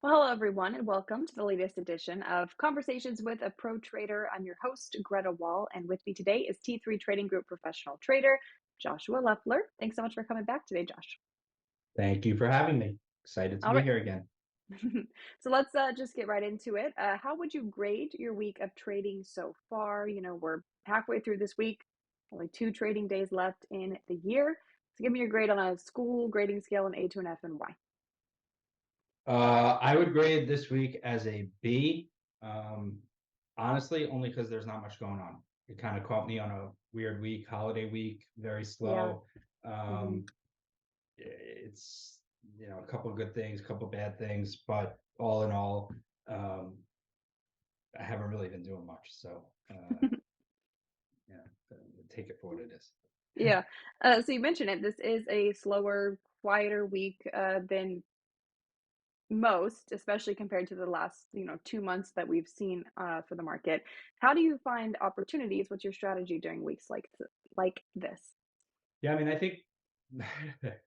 Well, hello, everyone, and welcome to the latest edition of Conversations with a Pro Trader. I'm your host, Greta Wall, and with me today is T3 Trading Group professional trader, Joshua Lefler. Thanks so much for coming back today, Josh. Thank you for having me. Excited to All be right. here again. So let's just get right into it. How would you grade your week of trading so far? We're halfway through this week, only 2 trading days left in the year. So give me your grade on a school grading scale, an A to an F, and why. I would grade this week as a B. Um, Honestly, only because there's not much going on. It kind of caught me on a weird week, holiday week, very Yeah. slow. Hmm. Um, it's a couple of good things, a couple of bad things, but all in all, um, I haven't really been doing much. So yeah, take it for what it is. Yeah. So you mentioned it. This is a slower, quieter week than most, especially compared to the last, 2 months that we've seen for the market. How do you find opportunities? What's your strategy during weeks like this? Yeah, I mean, I think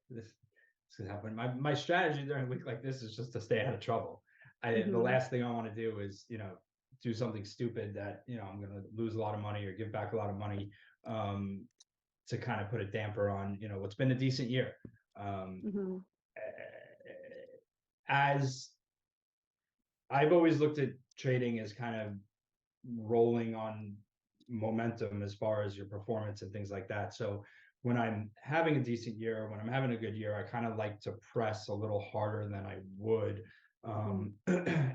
this could happen. My strategy during a week like this is just to stay out of trouble. The Hmm. last thing I want to do is, do something stupid that, I'm going to lose a lot of money or give back a lot of money um, to kind of put a damper on, what's been a decent year. Um, Hmm. as I've always looked at trading as kind of rolling on momentum as far as your performance and things like that. So when I'm having a decent year, when I'm having a good year, I kind of like to press a little harder than I would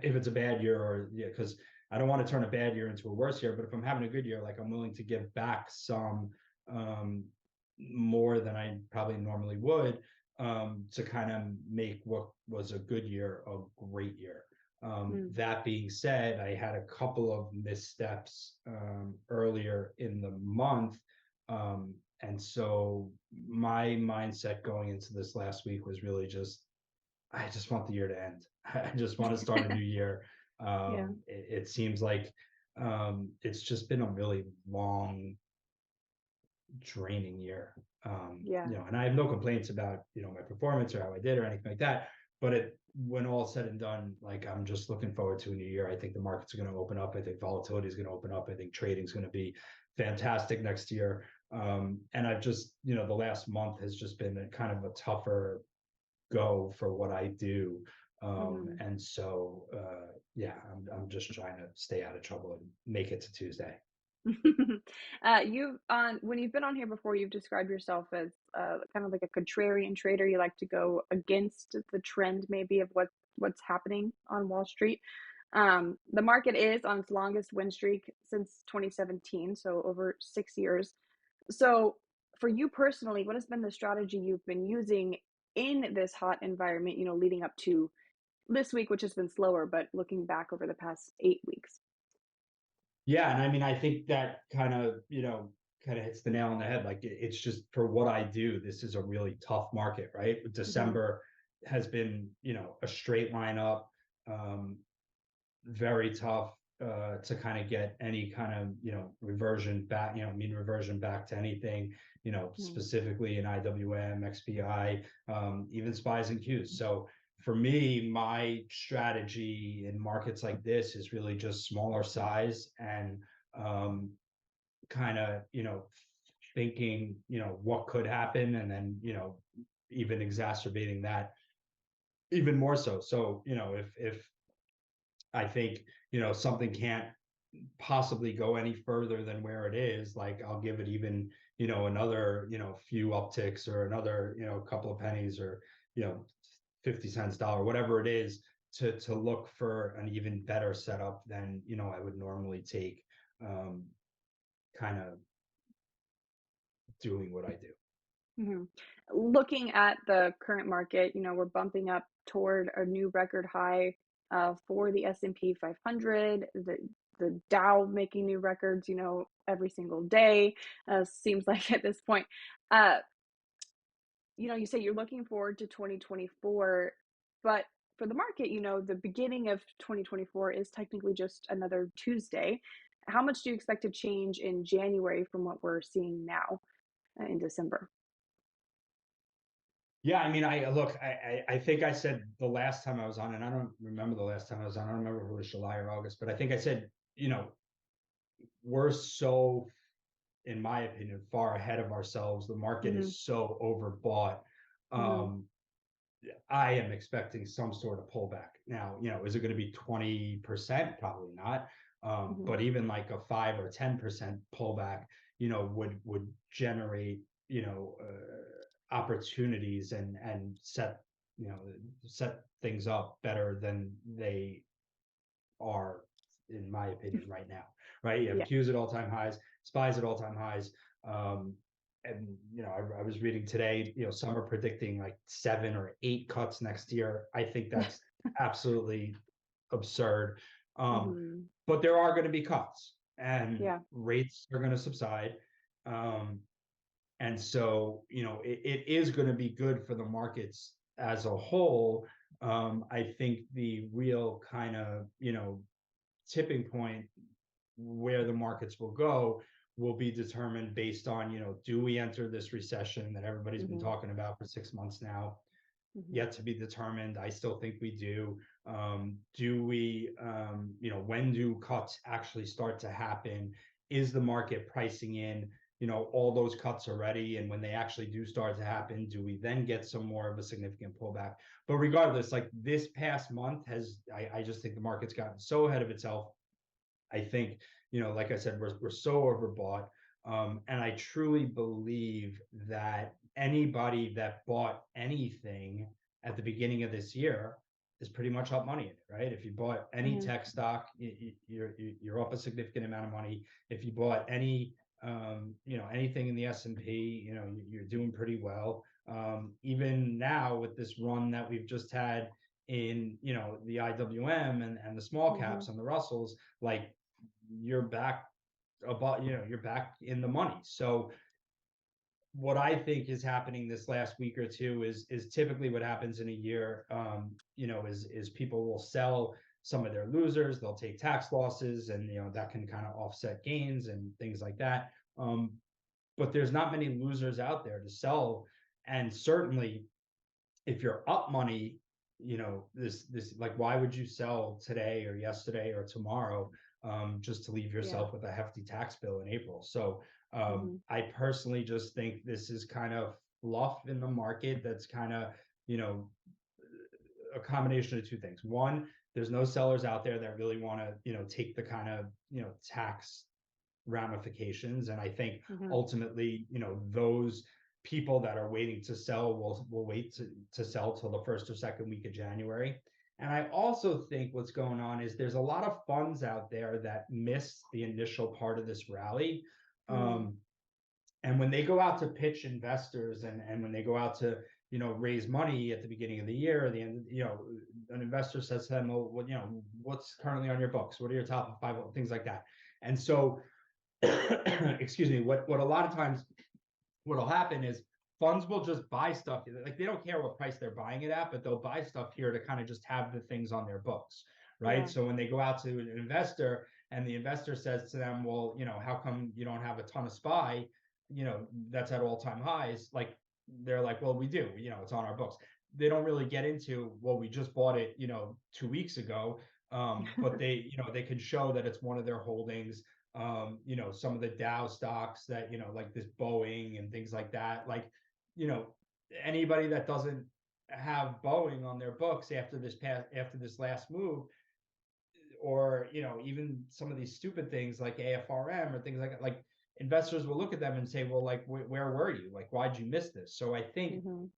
if it's a bad year or yeah, because I don't want to turn a bad year into a worse year. But if I'm having a good year, like I'm willing to give back some um, more than I probably normally would to kind of make what was a good year a great year. That being said, I had a couple of missteps earlier in the month. And so my mindset going into this last week was really I just want the year to end. I just want to start a new year. Yeah. It seems like it's just been a really long, draining year. Yeah. And I have no complaints about, my performance or how I did or anything like that. But when all said and done, like I'm just looking forward to a new year. I think the markets are going to open up. I think volatility is going to open up. I think trading is going to be fantastic next year. And I've just, the last month has just been a kind of a tougher go for what I do. Hmm. And so, yeah, I'm just trying to stay out of trouble and make it to Tuesday. You've on when you've been on here before, you've described yourself as kind of like a contrarian trader. You like to go against the trend, maybe of what's happening on Wall Street. The market is on its longest win streak since 2017, so over 6 years. So, for you personally, what has been the strategy you've been using in this hot environment? Leading up to this week, which has been slower, but looking back over the past 8 weeks. Yeah, and I mean, I think that kind of hits the nail on the head. Like it's just for what I do, this is a really tough market, right? Hmm. December has been, a straight line up, very tough to kind of get any kind of, reversion back, mean reversion back to anything, specifically in IWM, XPI, even spies and Qs. So for me, my strategy in markets like this is really just smaller size and um, kind of, thinking, what could happen and then, even exacerbating that even more so. So, if I think, something can't possibly go any further than where it is, like I'll give it even, another, few upticks or another, couple of pennies or, you know, 50 cents dollar, whatever it is to look for an even better setup than, I would normally take um, kind of doing what I do. Mhm. Looking at the current market, we're bumping up toward a new record high for the S&P 500, the Dow making new records, every single day. Seems like at this point. Uh, you say you're looking forward to 2024, but for the market, the beginning of 2024 is technically just another Tuesday. How much do you expect to change in January from what we're seeing now in December? Yeah, I mean, I think I said the last time I was on, and I don't remember the last time I was on. I don't remember if it was July or August, but I think I said, we're so, in my opinion, far ahead of ourselves. The market Mhm, is so overbought. mhm, Um, I am expecting some sort of pullback. Now, is it going to be 20%? Probably not. mhm. But even like a 5 or 10% pullback, would generate, opportunities and set things up better than they are, in my opinion, right now. Right? You have Yeah. Qs at all-time highs, SPYs at all-time highs. Um, and I was reading today, some are predicting like 7 or 8 cuts next year. I think that's absolutely absurd. Mhm. But there are going to be cuts, and Yeah. rates are going to subside. Um, and so, it is going to be good for the markets as a whole. I think the real kind of, tipping point where the markets will go will be determined based on, do we enter this recession that everybody's been Mhm, talking about for 6 months now? mhm, Yet to be determined. I still think we do. Do we, when do cuts actually start to happen? Is the market pricing in, all those cuts already? And when they actually do start to happen, do we then get some more of a significant pullback? But regardless, like this past month I just think the market's gotten so ahead of itself. I think, like I said, we're so overbought. And I truly believe that anybody that bought anything at the beginning of this year is pretty much up money in it, right? If you bought any mhm. tech stock, you're up a significant amount of money. If you bought anything in the S&P, you're doing pretty well. Even now with this run that we've just had in, the IWM and the small caps Mhm, and the Russells, like you're back you're back in the money. So what I think is happening this last week or two is typically what happens in a year. Is people will sell some of their losers, they'll take tax losses, and that can kind of offset gains and things like that. But there's not many losers out there to sell, and certainly if you're up money, this like why would you sell today or yesterday or tomorrow, just to leave yeah. yourself with a hefty tax bill in April? So Mhm, I personally just think this is kind of fluff in the market that's kind of, you know, a combination of two things. One, there's no sellers out there that really want to, take the kind of, tax ramifications. And I think mhm, ultimately, those people that are waiting to sell will wait to sell till the first or second week of January. And I also think what's going on is there's a lot of funds out there that missed the initial part of this rally. mm, Um, and when they go out to pitch investors, and when they go out to, raise money at the beginning of the year or the end, an investor says to them, well, what's currently on your books? What are your top five, things like that? And so excuse me, what a lot of times what'll happen is funds will just buy stuff, like they don't care what price they're buying it at, but they'll buy stuff here to kind of just have the things on their books, right? yeah. So when they go out to an investor and the investor says to them, well, how come you don't have a ton of SPY, that's at all-time highs, like they're like, well, we do, it's on our books. They don't really get into, well, we just bought it, 2 weeks ago. But they can show that it's one of their holdings. Some of the Dow stocks that, like this Boeing and things like that. Like, you know, anybody that doesn't have Boeing on their books after this last move, or, even some of these stupid things like AFRM or things like that, like investors will look at them and say, well, like, where were you? Like, why'd you miss this? So I think Mhm,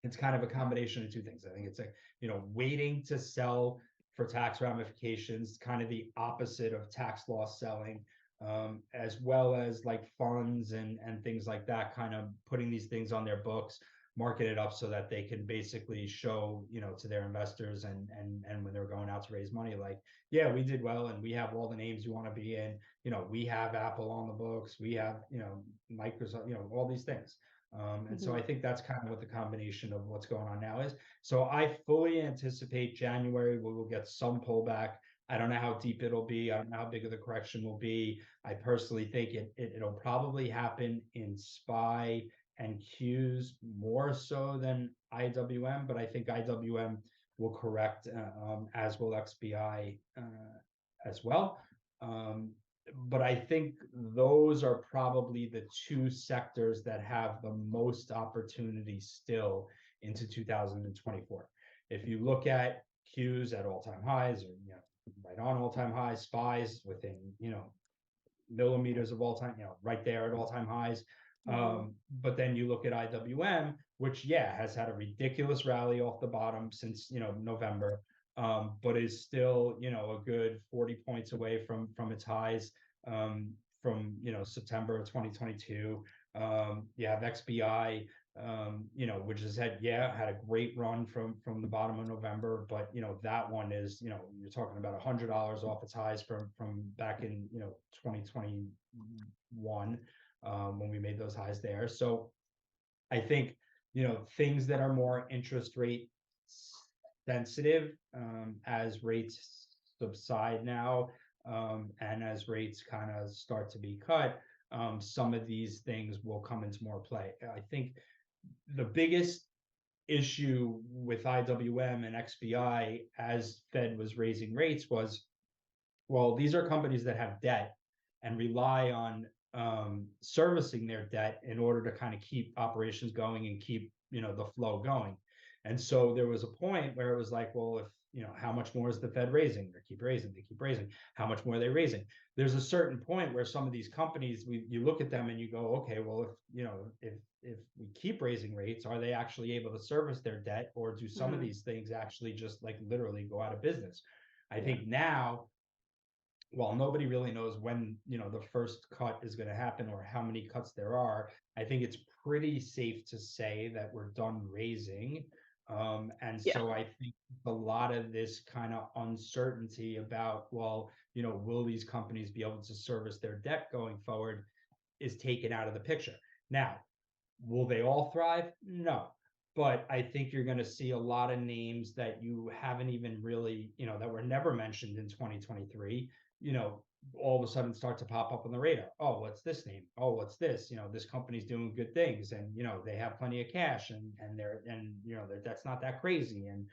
it's kind of a combination of two things. I think it's like, waiting to sell for tax ramifications, kind of the opposite of tax loss selling, as well as like funds and things like that, kind of putting these things on their books, market it up so that they can basically show, to their investors, and when they're going out to raise money, like, yeah, we did well, and we have all the names you want to be in. We have Apple on the books, we have, Microsoft, all these things. And so mhm, I think that's kind of what the combination of what's going on now is. So I fully anticipate January we will get some pullback. I don't know how deep it'll be. I don't know how big of the correction will be. I personally think it'll probably happen in SPY and Qs more so than IWM, but I think IWM will correct, as will XBI as well. Um, but I think those are probably the two sectors that have the most opportunity still into 2024. If you look at Qs at all-time highs, or right on all-time highs, SPYs within millimeters of all time, right there at all-time highs. Mm-hmm. But then you look at IWM, which has had a ridiculous rally off the bottom since November, but is still a good 40 points away from its highs from September of 2022. You have XBI, which has had a great run from the bottom of November, but that one is you're talking about $100 off its highs from back in 2021 when we made those highs there. So I think things that are more interest rate sensitive as rates subside now and as rates kind of start to be cut, some of these things will come into more play. I think the biggest issue with IWM and XBI as Fed was raising rates was, well, these are companies that have debt and rely on servicing their debt in order to kind of keep operations going and keep the flow going. And so there was a point where it was like, well, if how much more is the Fed raising? They keep raising, they keep raising. How much more are they raising? There's a certain point where some of these companies, you look at them and you go, okay, well, if we keep raising rates, are they actually able to service their debt, or do some of Mm. these things actually just like literally go out of business? I Yeah. think now, while nobody really knows when the first cut is going to happen or how many cuts there are, I think it's pretty safe to say that we're done raising. And Yeah. so I think a lot of this kind of uncertainty about, well, will these companies be able to service their debt going forward, is taken out of the picture. Now, will they all thrive? No. But I think you're going to see a lot of names that you haven't even really, that were never mentioned in 2023, all of a sudden start to pop up on the radar. Oh, what's this name? Oh, what's this? This company's doing good things, and they have plenty of cash, and their debt's not that crazy, and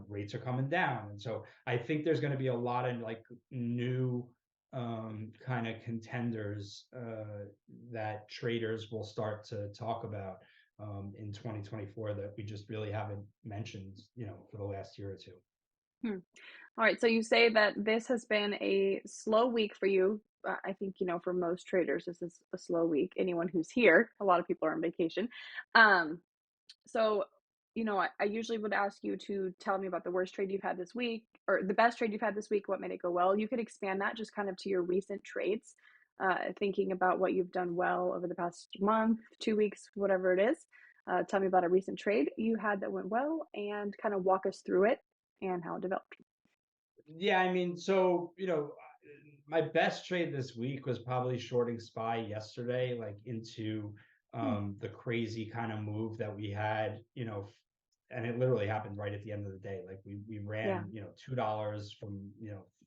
rates are coming down. And so I think there's going to be a lot of like new kind of contenders that traders will start to talk about in 2024 that we just really haven't mentioned, for the last year or two. Hmm. All right. So you say that this has been a slow week for you. I think, for most traders, this is a slow week. Anyone who's here, a lot of people are on vacation. Um, so, I usually would ask you to tell me about the worst trade you've had this week or the best trade you've had this week. What made it go well? You could expand that just kind of to your recent trades, thinking about what you've done well over the past month, 2 weeks, whatever it is. Tell me about a recent trade you had that went well and kind of walk us through it and how it developed. Yeah, I mean, so my best trade this week was probably shorting SPY yesterday, like into Hmm. the crazy kind of move that we had, and it literally happened right at the end of the day. Like we Yeah. ran, $2 from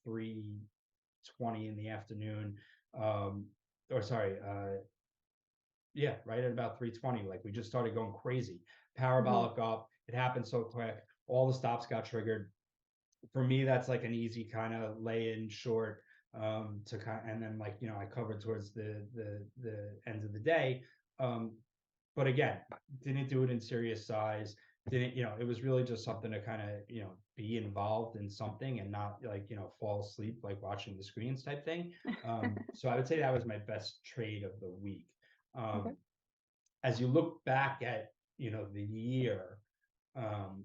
3:20 in the afternoon, um, or sorry, yeah, right at about 3:20. Like we just started going crazy, Hmm. parabolic up. It happened so quick. All the stops got triggered. For me, that's like an easy kind of lay in short, to kind, and then like I covered towards the end of the day. Um, but again, didn't do it in serious size. Didn't it was really just something to kind of be involved in something and not like fall asleep like watching the screens type thing. So I would say that was my best trade of the week. Okay. Um, as you look back at the year, um,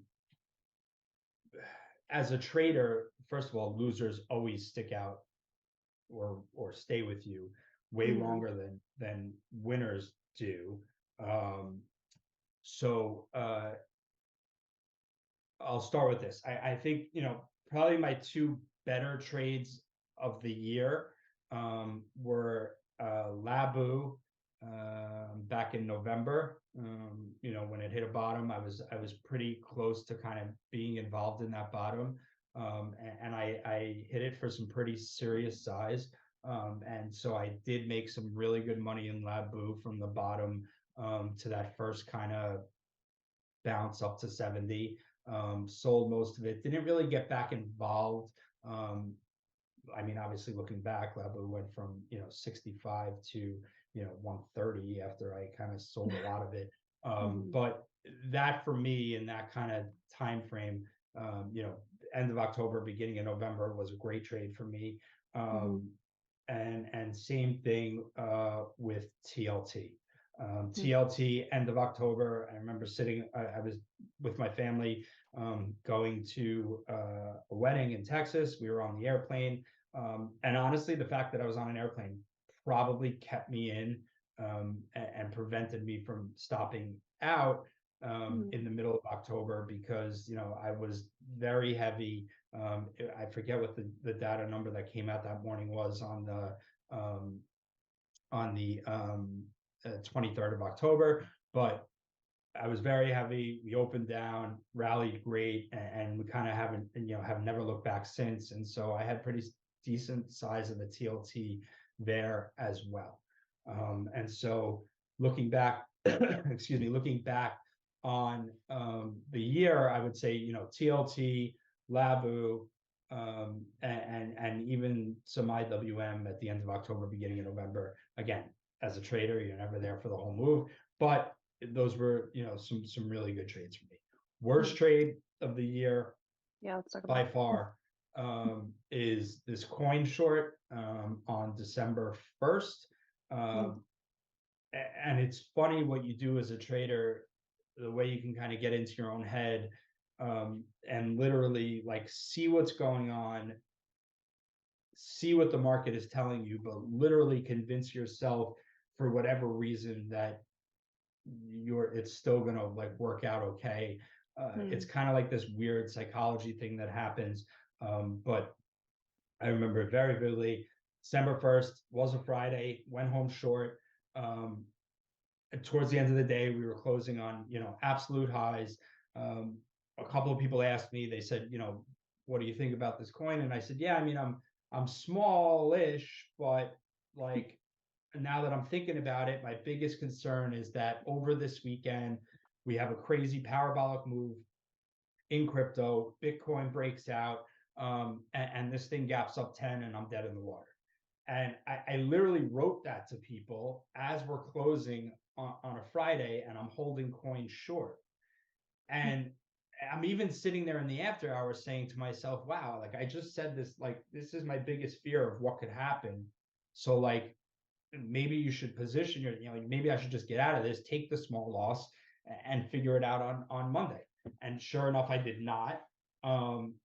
as a trader, first of all, losers always stick out or stay with you way Hmm. longer than winners do. Um, so I'll start with this. I think probably my two better trades of the year were Labu back in November. When it hit a bottom, I was pretty close to kind of being involved in that bottom, and I hit it for some pretty serious size. And so I did make some really good money in Labu from the bottom to that first kind of bounce up to 70. Sold most of it. Didn't really get back involved. Um, I mean, obviously looking back, Labu went from 65 to 130 after I kind of sold a lot of it. Mhm. But that for me in that kind of time frame, end of October, beginning of November was a great trade for me. Mhm. And same thing with TLT. Mhm. TLT end of October. I remember sitting. I was with my family going to a wedding in Texas. We were on the airplane, and honestly, the fact that I was on an airplane probably kept me in and prevented me from stopping out Mhm. in the middle of October because I was very heavy. I forget what the data number that came out that morning was um, on the 23rd of October, but I was very heavy. We opened down, rallied great, and we kind of haven't, have never looked back since. And so I had pretty decent size of the TLT there as well. And so looking back, excuse me, looking back on the year, I would say, TLT, Labu, and even some IWM at the end of October, beginning of November. Again, as a trader, you're never there for the whole move, but those were some really good trades for me. Mhm. Worst trade of the year Yeah, let's talk about by it. far is this coin short on December 1st. Mhm. Um, and it's funny what you do as a trader, the way you can kind of get into your own head and literally like see what's going on, see what the market is telling you, but literally convince yourself for whatever reason that it's still gonna like work out okay. It's Mhm. kind of like this weird psychology thing that happens. But I remember it very vividly. December 1st was a Friday, went home short. Um, and towards the end of the day, we were closing on, absolute highs. Um, a couple of people asked me, they said, what do you think about this coin? And I said, yeah, I mean, I'm smallish, but like now that I'm thinking about it, my biggest concern is that over this weekend, we have a crazy parabolic move in crypto. Bitcoin breaks out, and this thing gaps up 10, and I'm dead in the water. And I literally wrote that to people as we're closing on a Friday, and I'm holding coins short. And I'm even sitting there in the after hours saying to myself, wow, like I just said this, like this is my biggest fear of what could happen. So like maybe you should position your, like maybe I should just get out of this, take the small loss and figure it out on Monday. And sure enough, I did not. Um,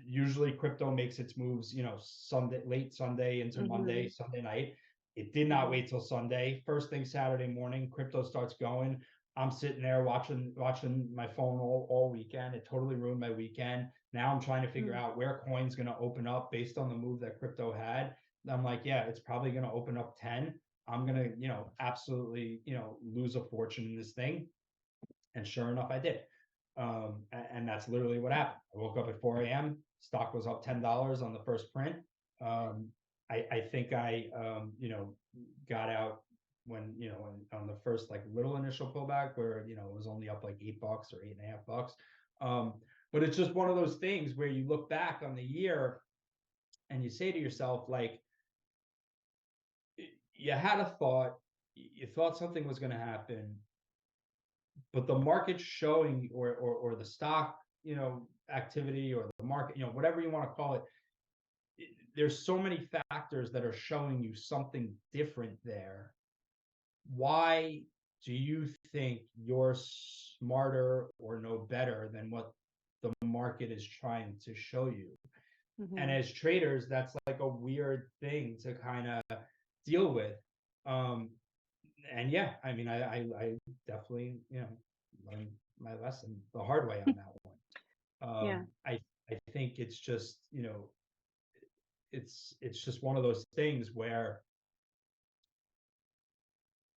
Usually crypto makes its moves, Sunday, late Sunday into Monday, Mhm. Sunday night. It did not Mhm. wait till Sunday. First thing Saturday morning, crypto starts going. I'm sitting there watching my phone all weekend. It totally ruined my weekend. Now I'm trying to figure Mhm. out where coin's going to open up based on the move that crypto had. I'm like, yeah, it's probably going to open up 10. I'm going to, absolutely, lose a fortune in this thing. And sure enough, I did. And that's literally what happened. I woke up at 4 a.m. Stock was up $10 on the first print. Um, I think I, got out when, on the first like little initial pullback where, it was only up like $8 or $8.50. Um, but it's just one of those things where you look back on the year and you say to yourself, like, you had a thought, you thought something was going to happen, but the market showing or the stock, activity or the market, whatever you want to call it, there's so many factors that are showing you something different there. Why do you think you're smarter or know better than what the market is trying to show you? And Mhm. as traders, that's like a weird thing to kind of deal with. Um, and yeah, I mean, I definitely, learned my lesson the hard way on that one. Yeah. I think it's just, it's just one of those things where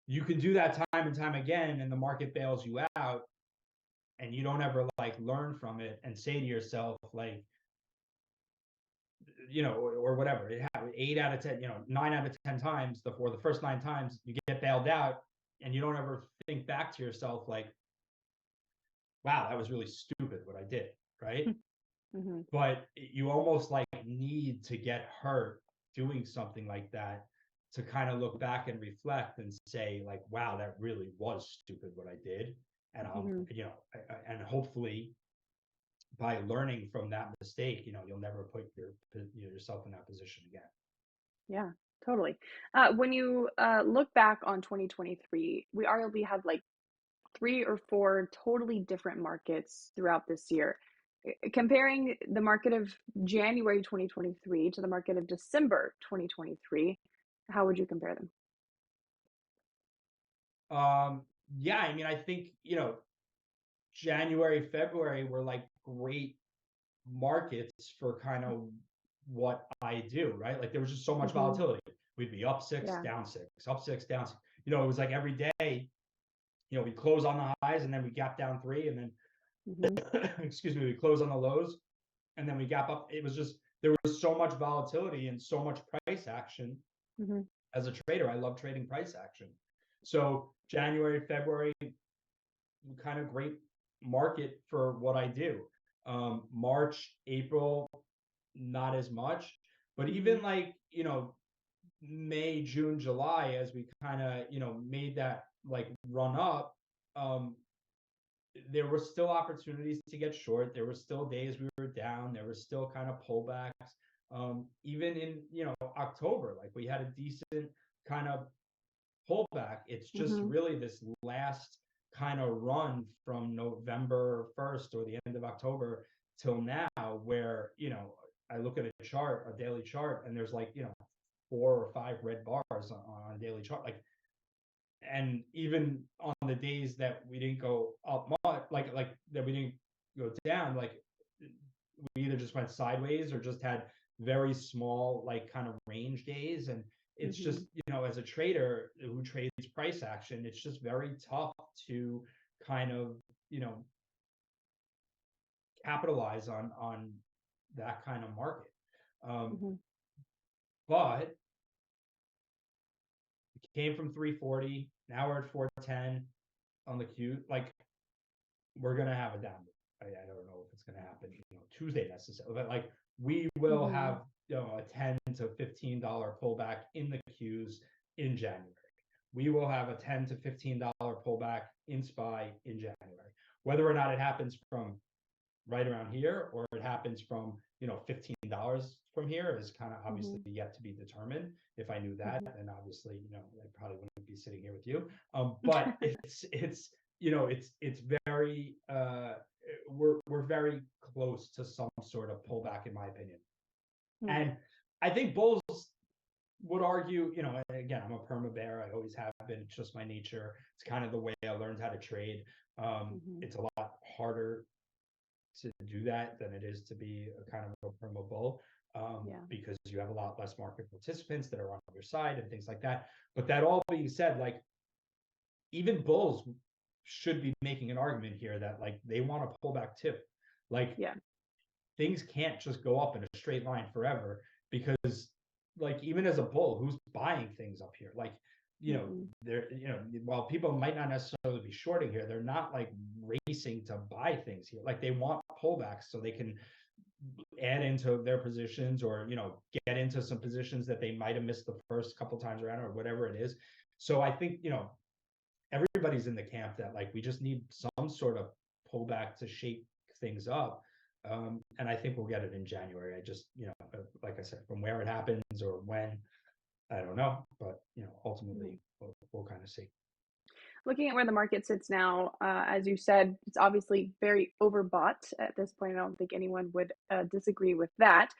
you can do that time and time again, and the market bails you out, and you don't ever like learn from it and say to yourself, like, or whatever. It happened 8 out of 10, 9 out of 10 times, the first 9 times you get bailed out, and you don't ever think back to yourself like, wow, that was really stupid what I did, right? Mhm. But you almost like need to get hurt doing something like that to kind of look back and reflect and say like, wow, that really was stupid what I did. And Mhm. and hopefully by learning from that mistake, you'll never put yourself in that position again. Yeah, totally. When you look back on 2023, we already had like 3 or 4 totally different markets throughout this year. Comparing the market of January 2023 to the market of December 2023, how would you compare them? Yeah, I mean, I think, January, February were like great markets for kind of what I do, right? Like there was just so much Mhm. volatility. We'd be up six, Yeah. down six, up six, down six. It was like every day, we close on the highs and then we gap down three, and Mhm. then excuse me, we close on the lows and then we gap up. It was just there was so much volatility and so much price action. Mhm. As a trader, I love trading price action. So January, February, kind of great market for what I do. March, April, not as much. But Mhm. even like, May, June, July, as we kind of, made that like run up, um, there were still opportunities to get short. There were still days we were down. There were still kind of pullbacks. Even in, October, like we had a decent kind of pullback. It's just Mhm. really this last kind of run from November 1st or the end of October till now, where, I look at a chart, a daily chart, and there's like, 4 or 5 red bars on a daily chart. Like, and even on the days that we didn't go up much, like that we didn't go down, like we either just went sideways or just had very small, like kind of range days. And it's just, Mhm. as a trader who trades price action, it's just very tough to kind of, you know, capitalize on that kind of market. Um, Mhm. but it came from 340. Now we're at 410 on the Q. Like we're gonna have a down. I don't know if it's gonna happen, Tuesday necessarily, but like we will Mhm. have, a $10 to $15 pullback in the Qs in January. We will have a $10 to $15 pullback in SPY in January. Whether or not it happens from right around here or it happens from, $15 from here is kind of obviously Mhm. yet to be determined. If I knew that, Mhm. then obviously, I probably wouldn't be sitting here with you. But it's very we're very close to some sort of pullback in my opinion. Mm. And I think bulls would argue, again, I'm a perma bear. I always have been. It's just my nature. It's kind of the way I learned how to trade. Mhm. It's a lot harder to do that than it is to be a kind of a perma bull, Yeah. because you have a lot less market participants that are on your side and things like that. But that all being said, like even bulls should be making an argument here that like they want to pull back too. Like Yeah. things can't just go up in a straight line forever, because like even as a bull, who's buying things up here? Like, Mm-mm. they're, while people might not necessarily be shorting here, they're not like racing to buy things here. Like they want pullbacks so they can add into their positions, or get into some positions that they might have missed the first couple times around, or whatever it is. So I think, everybody's in the camp that like we just need some sort of pullback to shake things up. And I think we'll get it in January. I just, like I said, from where it happens or when, I don't know, but Mhm. ultimately we'll kind of see. Looking at where the market sits now, as you said, it's obviously very overbought at this point. I don't think anyone would disagree with that.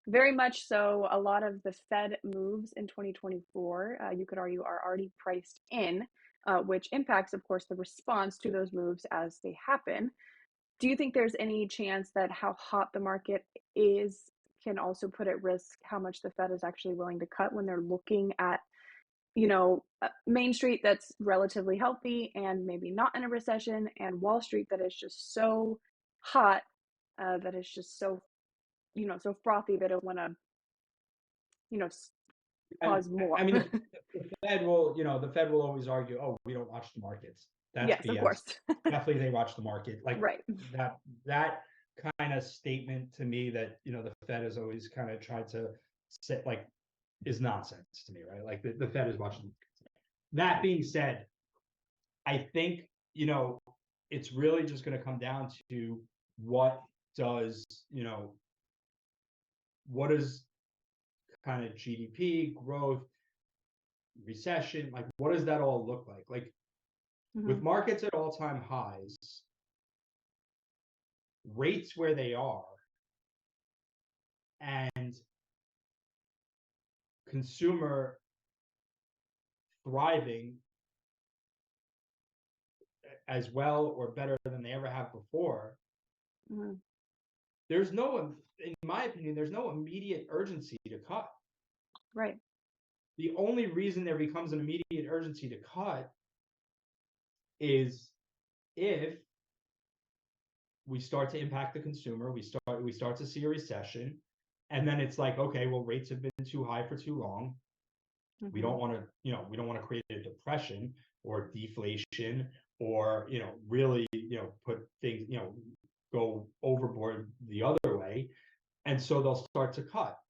Very much so. A lot of the Fed moves in 2024, you could argue, are already priced in, which impacts, of course, the response to those moves as they happen. Do you think there's any chance that how hot the market is can also put at risk how much the Fed is actually willing to cut when they're looking at Main Street that's relatively healthy and maybe not in a recession, and Wall Street that is just so hot, that is just so, so frothy they don't want to, you know, cause more. I mean, the Fed will, the Fed will always argue, oh, we don't watch the markets. That's Yes, of BS. course. Definitely they watch the market. Like Right. that kind of statement to me that, the Fed has always kind of tried to say, like, is nonsense to me, right? Like the Fed is watching. That being said, I think, it's really just going to come down to what does, what is kind of GDP growth, recession, like what does that all look like? Like with Mhm. markets at all-time highs, rates where they are, and consumer thriving as well or better than they ever have before, Mhm. there's no, in my opinion, there's no immediate urgency to cut. Right. The only reason there becomes an immediate urgency to cut is if we start to impact the consumer, we start to see a recession, and then it's like, okay, well, rates have been too high for too long. We Mhm. don't want to, we don't want to create a depression or deflation or, really, put things, go overboard the other way. And so they'll start to cut.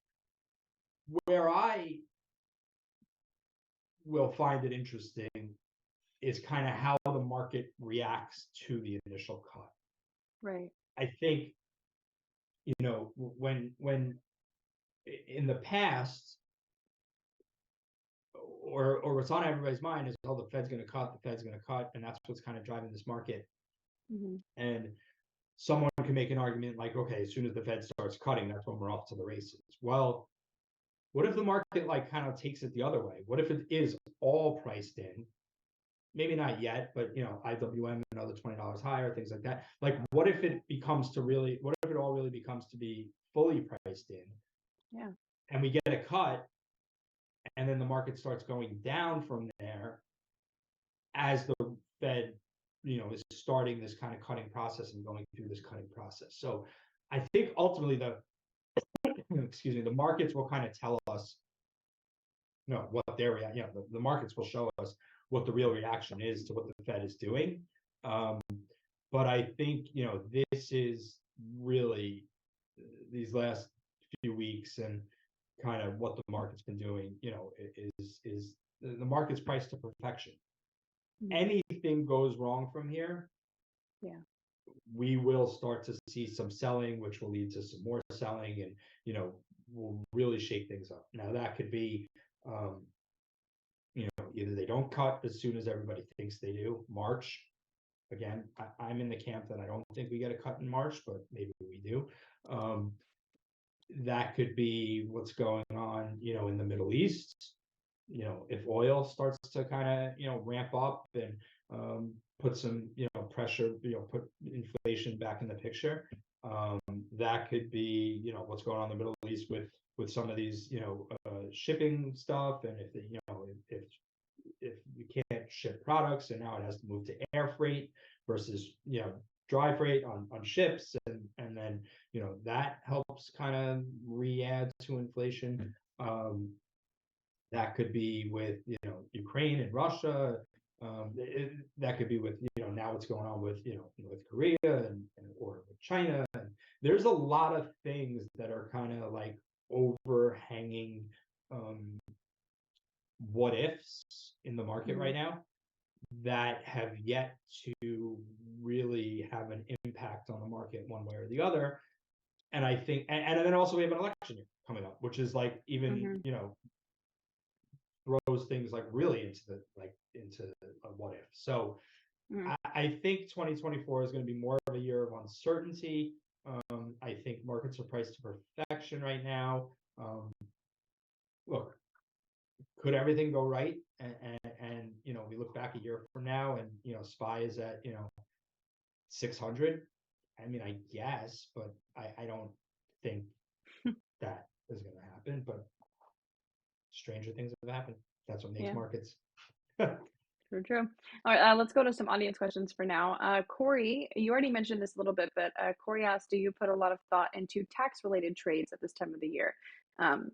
Where I will find it interesting is kind of how the market reacts to the initial cut. Right. I think, when in the past, or what's on everybody's mind is, oh, the Fed's going to cut, and that's what's kind of driving this market. Mhm. And someone can make an argument like, okay, as soon as the Fed starts cutting, that's when we're off to the races. Well, what if the market like kind of takes it the other way? What if it is all priced in? Maybe not yet, but IWM another $20 higher, things like that. Like, what if it all really becomes to be fully priced in, Yeah. and we get a cut, and then the market starts going down from there as the Fed, is starting this kind of cutting process and going through this cutting process. So I think ultimately the markets will kind of tell us, what their the markets will show us what the real reaction is to what the Fed is doing. But I think, this is really these last few weeks and kind of what the market's been doing, is the market's priced to perfection. Mhm. Anything goes wrong from here, Yeah. we will start to see some selling, which will lead to some more selling, and will really shake things up. Now that could be, either they don't cut as soon as everybody thinks they do. March, again, I'm in the camp that I don't think we get a cut in March, but maybe we do. That could be what's going on, in the Middle East. If oil starts to kind of, ramp up and put some, pressure, put inflation back in the picture. That could be, what's going on in the Middle East with some of these, shipping stuff, and if if you can't ship products and now it has to move to air freight versus dry freight on ships, and then that helps kind of re-add to inflation. That could be with Ukraine and Russia. That could be with now what's going on with with Korea or with China. And there's a lot of things that are kind of like overhanging what ifs in the market right Mhm. now that have yet to really have an impact on the market one way or the other. And I think, and then also we have an election year coming up, which is like even Mhm. throws things like really into a what if. So Mhm. I think 2024 is going to be more of a year of uncertainty. I think markets are priced to perfection right now. Look, could everything go right? And we look back a year from now and SPY is at 600. I mean, I guess, but I don't think that is going to happen. But stranger things have happened. That's what makes Yeah. markets. True, true. All right, let's go to some audience questions for now. Corey, you already mentioned this a little bit, but Corey asked, do you put a lot of thought into tax-related trades at this time of the year? Um,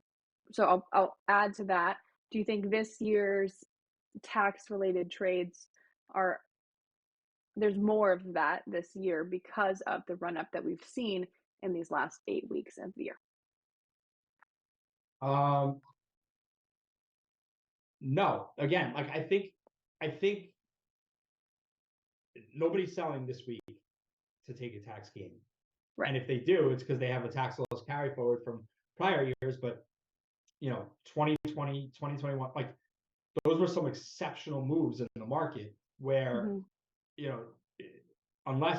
so I'll add to that. Do you think this year's tax-related trades are there's more of that this year because of the run-up that we've seen in these last 8 weeks of the year? Um, no, again, like I think nobody's selling this week to take a tax gain. Right. And if they do, it's because they have a tax loss carry forward from prior years. But 2020, 2021, like those were some exceptional moves in the market where, Mhm. you know, unless,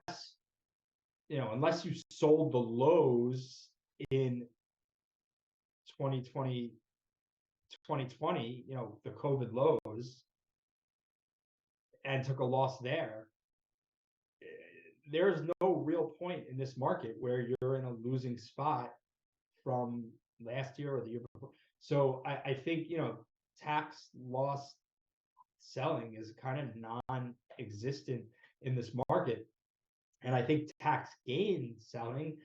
unless you sold the lows in 2020, 2020, the COVID lows and took a loss there, there's no real point in this market where you're in a losing spot from last year or the year before. So I think, tax loss selling is kind of non-existent in this market. And I think tax gain selling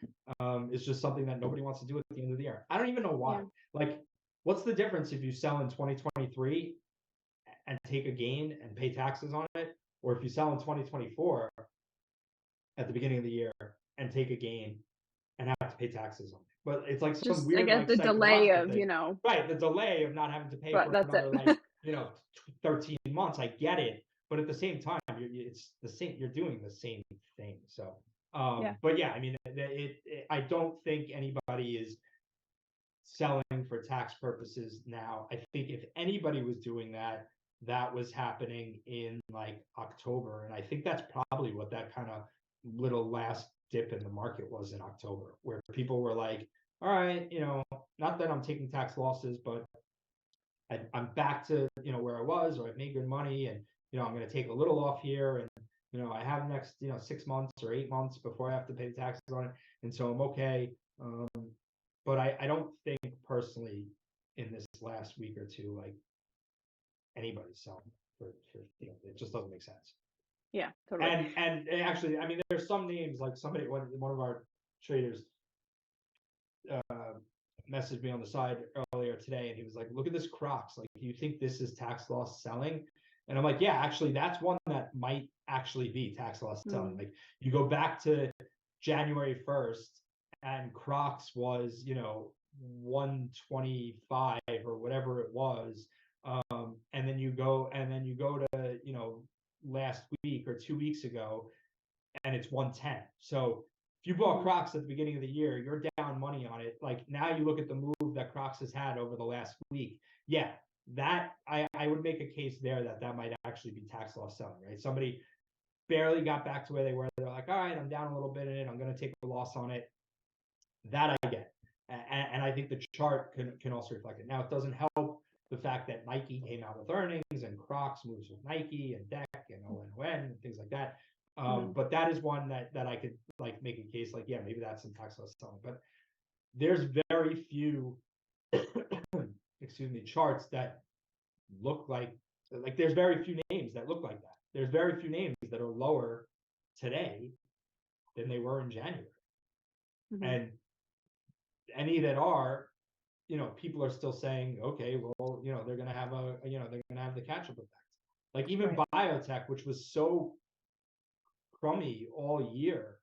is just something that nobody wants to do at the end of the year. I don't even know why. Yeah. Like, what's the difference if you sell in 2023 and take a gain and pay taxes on it, or if you sell in 2024 at the beginning of the year and take a gain and have to pay taxes on it? But it's like some Just, I weird, guess, like, the delay psychological of, thing, right? The delay of not having to pay but for that's it. another, like, 13 months. I get it, but at the same time, it's the same. You're doing the same thing. So, Yeah. but yeah, I mean, I don't think anybody is selling for tax purposes now. I think if anybody was doing that, that was happening in like October, and I think that's probably what that kind of little last dip in the market was in October, where people were like, all right, not that I'm taking tax losses, but I'm back to, where I was, or I've made good money, and I'm going to take a little off here, and I have next 6 months or 8 months before I have to pay the taxes on it, and so I'm okay. But I don't think personally in this last week or two, like, anybody's selling for it just doesn't make sense. Yeah, totally. And actually, I mean, there's some names, like somebody, one of our traders messaged me on the side earlier today, and he was like, look at this Crocs, like, do you think this is tax loss selling? And I'm like, yeah, actually that's one that might actually be tax loss selling. Mm. Like, you go back to January 1st and Crocs was 125 or whatever it was, and then you go to last week or 2 weeks ago and it's 110. So if you bought Mhm. Crocs at the beginning of the year, you're down money on it. Like, now you look at the move that Crocs has had over the last week. Yeah, that I would make a case there that might actually be tax loss selling, right? Somebody barely got back to where they were. They're like, all right, I'm down a little bit in it. I'm going to take a loss on it. That I get. And I think the chart can also reflect it. Now, it doesn't help the fact that Nike came out with earnings and Crocs moves with Nike and Deck and ONON and things like that. Mhm. But that is one that I could, like, make a case like, yeah, maybe that's some tax loss selling. But there's very few, excuse me, charts that look like there's very few names that look like that. There's very few names that are lower today than they were in January. Mhm. And any that are, people are still saying, okay, well, they're going to have they're going to have the catch up effect. Like, even Right. biotech, which was so crummy all year,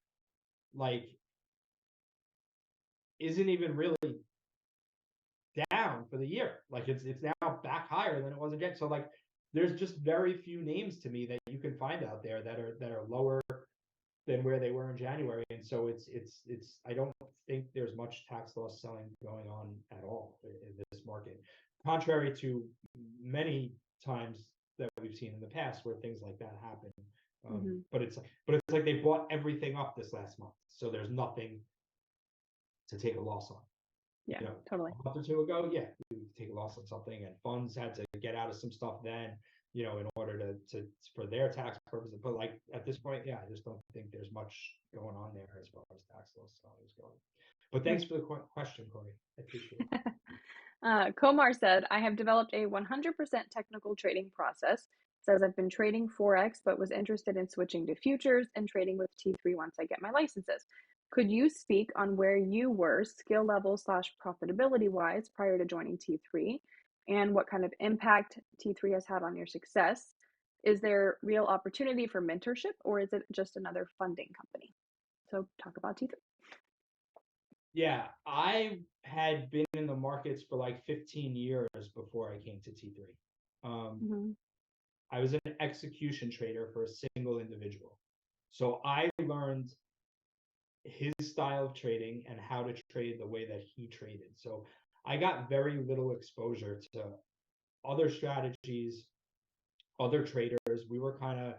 like, isn't even really down for the year. Like, it's now back higher than it was again. So, like, there's just very few names to me that you can find out there that are lower than where they were in January. And so it's I don't think there's much tax loss selling going on at all in this market, contrary to many times that we've seen in the past where things like that happen. Mhm. But it's like they bought everything up this last month, so there's nothing to take a loss on. Yeah, You know, totally. a month or two ago, yeah, you take a loss on something, and funds had to get out of some stuff then, in order to for their tax purposes. But, like, at this point, yeah, I just don't think there's much going on there as far as tax loss selling is going. But thanks Right. for the question, Corey. I appreciate it. Komar said, I have developed a 100% technical trading process. Says I've been trading Forex, but was interested in switching to futures and trading with T3 once I get my licenses. Could you speak on where you were skill level slash profitability wise prior to joining T3 and what kind of impact T3 has had on your success? Is there real opportunity for mentorship or is it just another funding company? So talk about T3. Yeah, I had been in the markets for like 15 years before I came to T3. Mhm. I was an execution trader for a single individual. So I learned his style of trading and how to trade the way that he traded. So I got very little exposure to other strategies, other traders. We were kind of,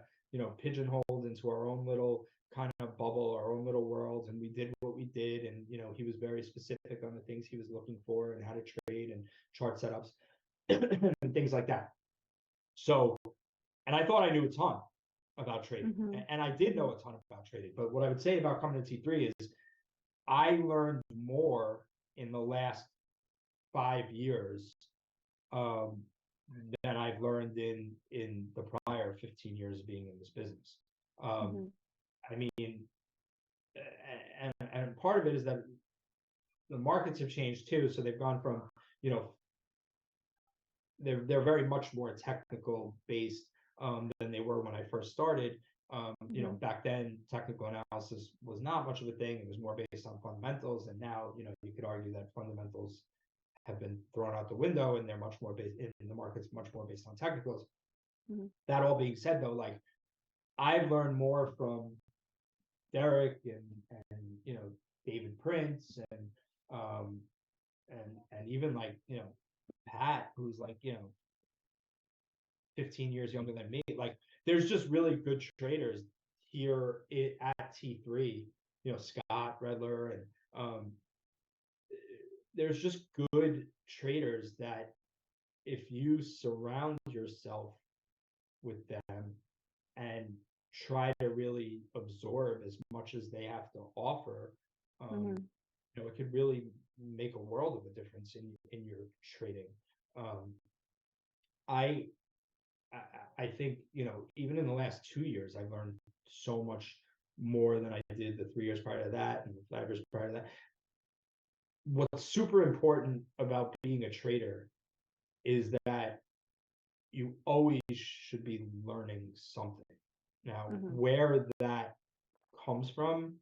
pigeonholed into our own little kind of bubble, our own little world, and we did what we did. And he was very specific on the things he was looking for and how to trade and chart setups and things like that. So, and I thought I knew a ton about trading, Mhm. and I did know Mhm. a ton about trading. But what I would say about coming to T3 is I learned more in the last 5 years um, than I've learned in the prior 15 years of being in this business. Um, Mhm. I mean, and part of it is that the markets have changed too. So they've gone from, you know, they're very much more technical based than they were when I first started. Mhm. Back then, technical analysis was not much of a thing. It was more based on fundamentals, and now, you could argue that fundamentals have been thrown out the window, and they're much more based in the markets, much more based on technicals. Mhm. That all being said, though, like I've learned more from Derek and David Prince um, and even like Pat, who's like 15 years younger than me. Like there's just really good traders here at T3. Scott Redler and there's just good traders that if you surround yourself with them and try to really absorb as much as they have to offer, Mhm. it could really make a world of a difference in your trading. Um, I I think even in the last 2 years, I've learned so much more than I did the 3 years prior to that and the 5 years prior to that. What's super important about being a trader is that you always should be learning something. Now, Mhm. where that comes from,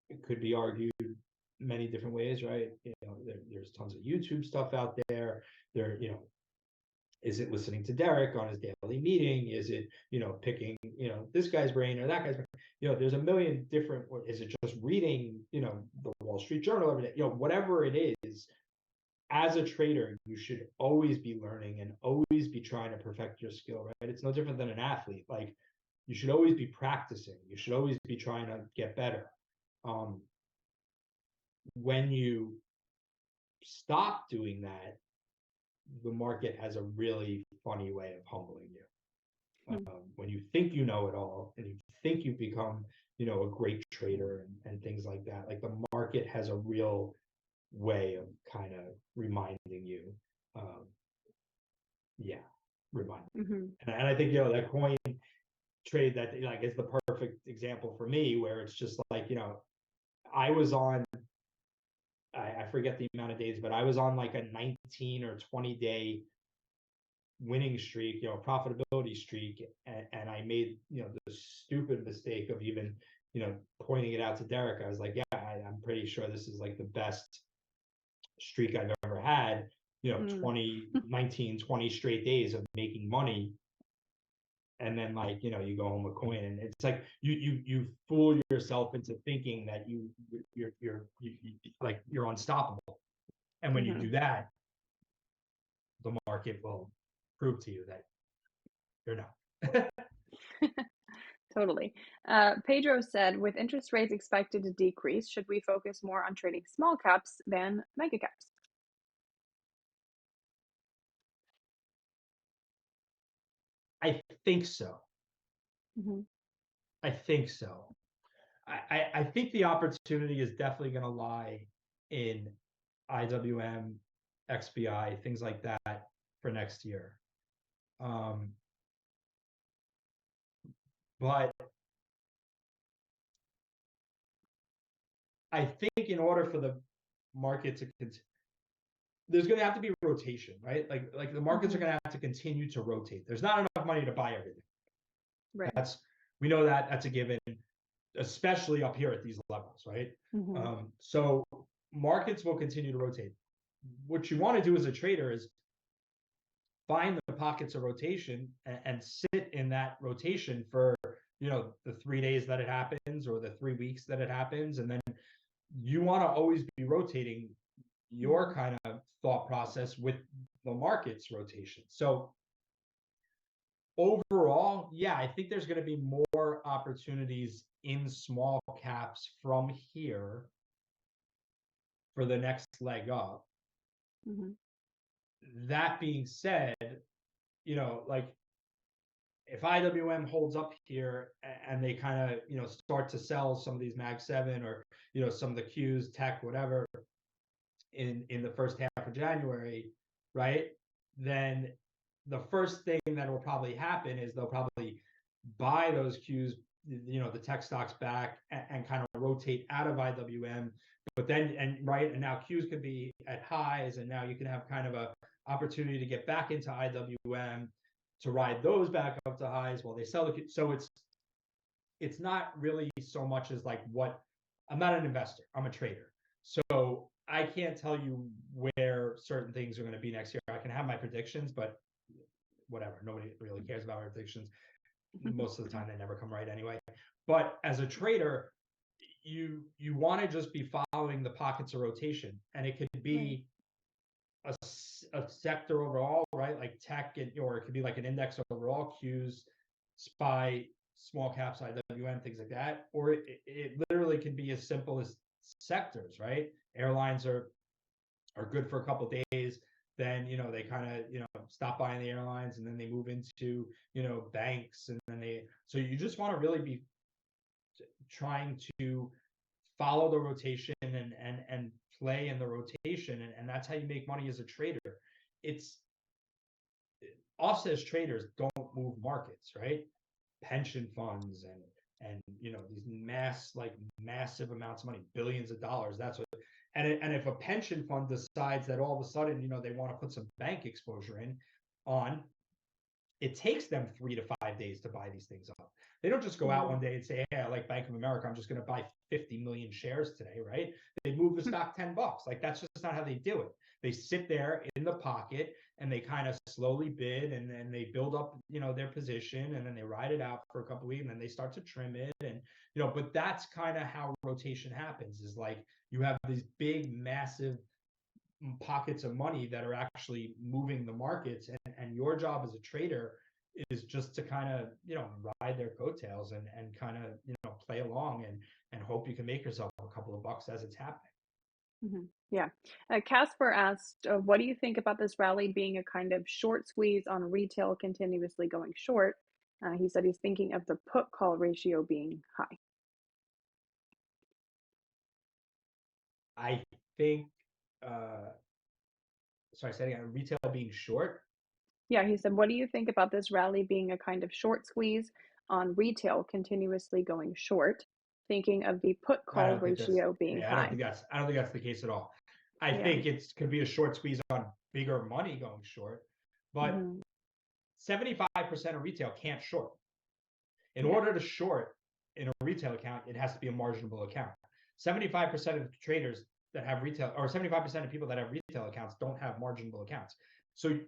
it could be argued many different ways, right? There's tons of YouTube stuff out there. Is it listening to Derek on his daily meeting? Is it, picking, this guy's brain or that guy's brain? There's a million different, or is it just reading, the Wall Street Journal every day? Whatever it is, as a trader, you should always be learning and always be trying to perfect your skill, right? It's no different than an athlete. Like you should always be practicing. You should always be trying to get better. Um, when you stop doing that, the market has a really funny way of humbling you. Mhm. When you think you know it all and you think you've become, a great trader and things like that, like the market has a real way of kind of reminding you, um, yeah, reminding. Mhm. And I think, that coin trade that like is the perfect example for me where it's just like, I was on, I forget the amount of days, but I was on like a 19 or 20-day winning streak, profitability streak, and I made the stupid mistake of even pointing it out to Derek. I was like, yeah, I'm pretty sure this is like the best streak I've ever had. Mm. 20, 19, 20 straight days of making money, and then like you go home with coin, and it's like you fool yourself into thinking that like you're unstoppable, and when you do Mhm. that, the market will prove to you that you're not. Totally. Pedro said, with interest rates expected to decrease, should we focus more on trading small caps than mega caps? I think so. Mhm. I think so. I think the opportunity is definitely going to lie in IWM, XBI, things like that for next year. But I think in order for the market to there's going to have to be rotation, right? Like the markets are Mm-hmm. going to have to continue to rotate. There's not enough money to buy everything. Right. That's we know that that's a given, especially up here at these levels, right? Mm-hmm. So markets will continue to rotate. What you want to do as a trader is find the pockets of rotation and sit in that rotation for the 3 days that it happens or the 3 weeks that it happens, and then you want to always be rotating Mm-hmm. your kind of thought process with the market's rotation. So overall, yeah, I think there's going to be more opportunities in small caps from here for the next leg up. Mm-hmm. That being said, like if IWM holds up here and they kind of, start to sell some of these Mag 7 or, some of the Qs, tech, whatever, in the first half of January, right? Then the first thing that will probably happen is they'll probably buy those Qs, the tech stocks back and kind of rotate out of IWM. But then, and now Qs could be at highs, and now you can have kind of a opportunity to get back into IWM to ride those back up to highs while they sell the Q. So it's not really so much as like what I'm not an investor, I'm a trader. So I can't tell you where certain things are going to be next year. I can have my predictions, but whatever. Nobody really cares about my predictions. Most of the time, they never come right anyway. But as a trader, you want to just be following the pockets of rotation, and it could Right. be a, a sector overall, right? Like tech, or it could be like an index overall, Qs, SPY, small caps, IWM, things like that. Or it literally can be as simple as sectors, right? Airlines are good for a couple of days. Then they kind of stop buying the airlines, and then they move into banks, and then so you just want to really be trying to follow the rotation and play in the rotation, and that's how you make money as a trader. It's us as traders don't move markets, right? Pension funds and these massive amounts of money, billions of dollars. That's what. And if a pension fund decides that all of a sudden they want to put some bank exposure on, it takes them 3 to 5 days to buy these things up. They don't just go out Mm-hmm. one day and say, hey, I like Bank of America, I'm just going to buy 50 million shares today, right? They move the stock $10. Like that's just not how they do it. They sit there in the pocket and they kind of slowly bid, and then they build up their position, and then they ride it out for a couple of weeks, and then they start to trim it. And but that's kind of how rotation happens, is like you have these big massive pockets of money that are actually moving the markets, and your job as a trader is just to kind of ride their coattails and kind of play along and hope you can make yourself a couple of bucks as it's happening. Mm-hmm. Yeah. Casper asked, what do you think about this rally being a kind of short squeeze on retail continuously going short? He said he's thinking of the put call ratio being high. I think uh sorry, saying retail being short. Yeah, he said, what do you think about this rally being a kind of short squeeze on retail continuously going short? Thinking of the put I call don't think that's ratio being yeah, high. I don't think that's the case at all. I Yeah. think it could be a short squeeze on bigger money going short, but Hmm. 75% of retail can't short. In Yeah. order to short in a retail account, it has to be a marginable account. 75% of traders that have retail, or 75% of people that have retail accounts don't have marginable accounts. So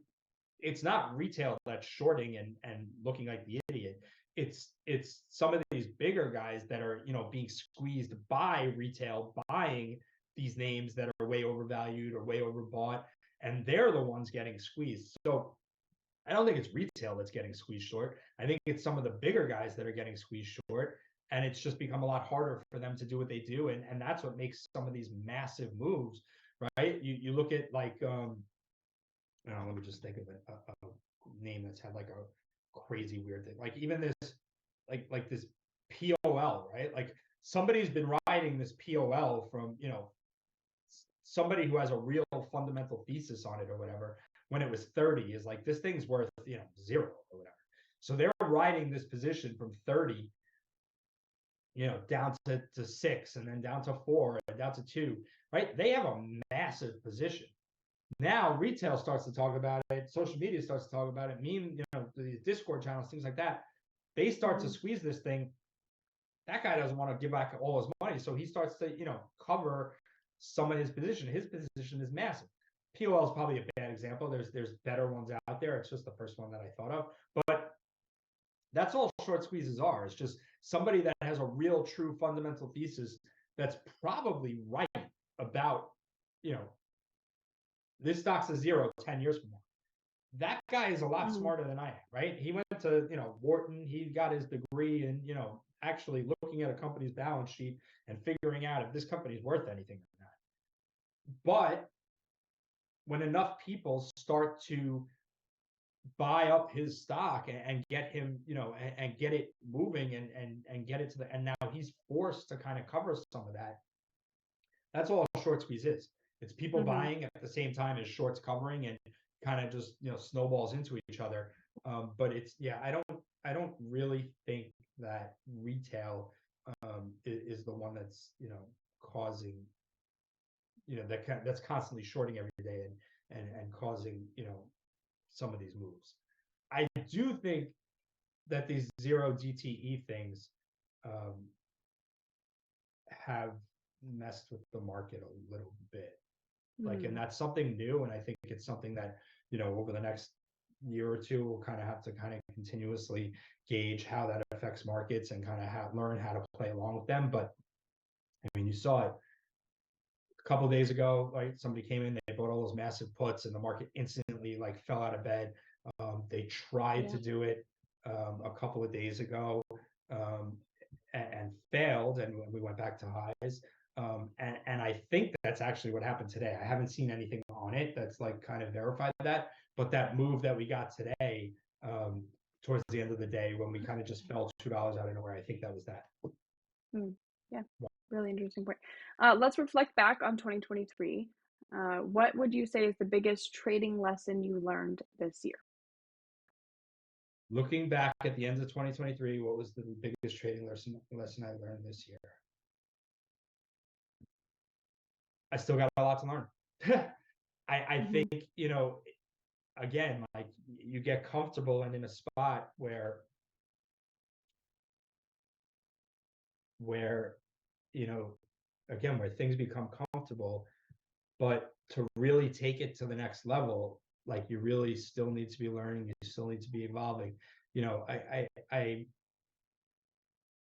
it's not retail that's shorting and looking like the idiot. It's some of these bigger guys that are being squeezed by retail buying these names that are way overvalued or way overbought, and they're the ones getting squeezed. So I don't think it's retail that's getting squeezed short. I think it's some of the bigger guys that are getting squeezed short, and it's just become a lot harder for them to do what they do, and that's what makes some of these massive moves, right? You look at like let me just think of a name that's had like a crazy weird thing, like even this like this POL, right? Like somebody's been riding this POL from somebody who has a real fundamental thesis on it or whatever, when it was 30, is like this thing's worth 0 or whatever. So they're riding this position from 30 down to 6 and then down to 4 and down to 2, right? They have a massive position. Now retail starts to talk about it, social media starts to talk about it, the Discord channels, things like that. They start to squeeze this thing. That guy doesn't want to give back all his money, so he starts to cover some of his position. His position is massive. POL is probably a bad example. There's better ones out there. It's just the first one that I thought of. But that's all short squeezes are. It's just somebody that has a real, true fundamental thesis that's probably right about, this stock's a zero 10 years from now. That guy is a lot smarter than I am, right? He went to, Wharton. He got his degree in, actually looking at a company's balance sheet and figuring out if this company is worth anything or not. But when enough people start to buy up his stock and get him, and get it moving and get it and now he's forced to kind of cover some of that. That's all a short squeeze is. It's people buying at the same time as shorts covering and kind of just, snowballs into each other. But it's, I don't really think that retail is the one that's, causing, that's constantly shorting every day and causing, some of these moves. I do think that these zero DTE things have messed with the market a little bit. And that's something new. And I think it's something that, over the next year or two, we'll kind of have to kind of continuously gauge how that affects markets and kind of learn how to play along with them. But I mean, you saw it a couple of days ago, right? Somebody came in, they bought all those massive puts and the market instantly fell out of bed. They tried to do it a couple of days ago and failed, and we went back to highs. And I think that's actually what happened today. I haven't seen anything on it that's kind of verified that, but that move that we got today, towards the end of the day when we kind of just fell $2 out of nowhere, I think that was that. Yeah, really interesting point. Let's reflect back on 2023. What would you say is the biggest trading lesson you learned this year? Looking back at the end of 2023, what was the biggest trading lesson I learned this year? I still got a lot to learn. I think, again, you get comfortable and in a spot where, again, where things become comfortable, but to really take it to the next level, you really still need to be learning, you still need to be evolving. I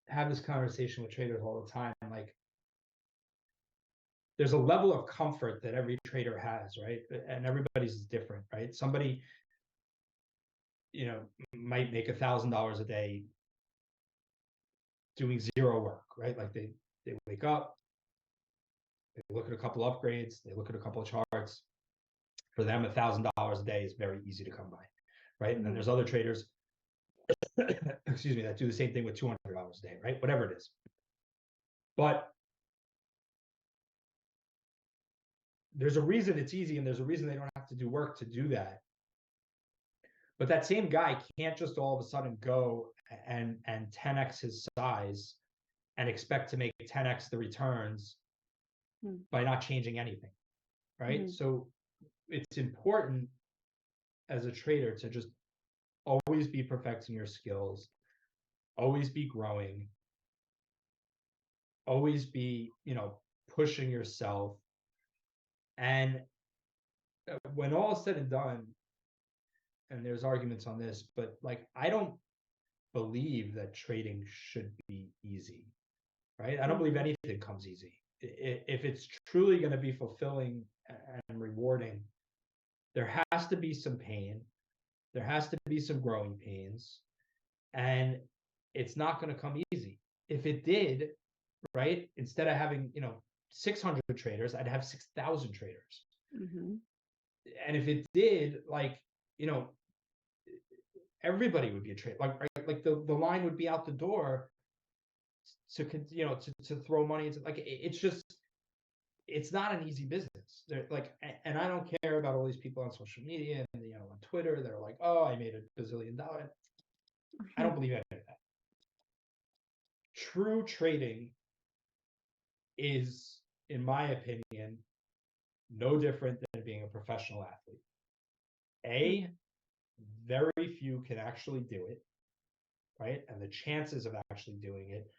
have this conversation with traders all the time. There's a level of comfort that every trader has, right? And everybody's different, right? Somebody, might make $1,000 a day doing zero work, right? They wake up, they look at a couple upgrades, they look at a couple of charts. For them, $1,000 a day is very easy to come by, right? And then there's other traders, excuse me, that do the same thing with $200 a day, right? Whatever it is. But there's a reason it's easy, and there's a reason they don't have to do work to do that. But that same guy can't just all of a sudden go and 10x his size and expect to make 10x the returns by not changing anything, right? So it's important as a trader to just always be perfecting your skills, always be growing, always be, pushing yourself. And when all is said and done, and there's arguments on this, but I don't believe that trading should be easy, right? I don't believe anything comes easy. If it's truly going to be fulfilling and rewarding, there has to be some pain. There has to be some growing pains, and it's not going to come easy. If it did, right, instead of having, 600 traders, I'd have 6,000 traders. And if it did, everybody would be a trader. The line would be out the door to throw money into. It's just, it's not an easy business. And I don't care about all these people on social media and on Twitter. They're like, oh, I made $1 bazillion. I don't believe any of that. true trading is, in my opinion, no different than being a professional athlete. Mhm. Very few can actually do it, right? And the chances of actually doing it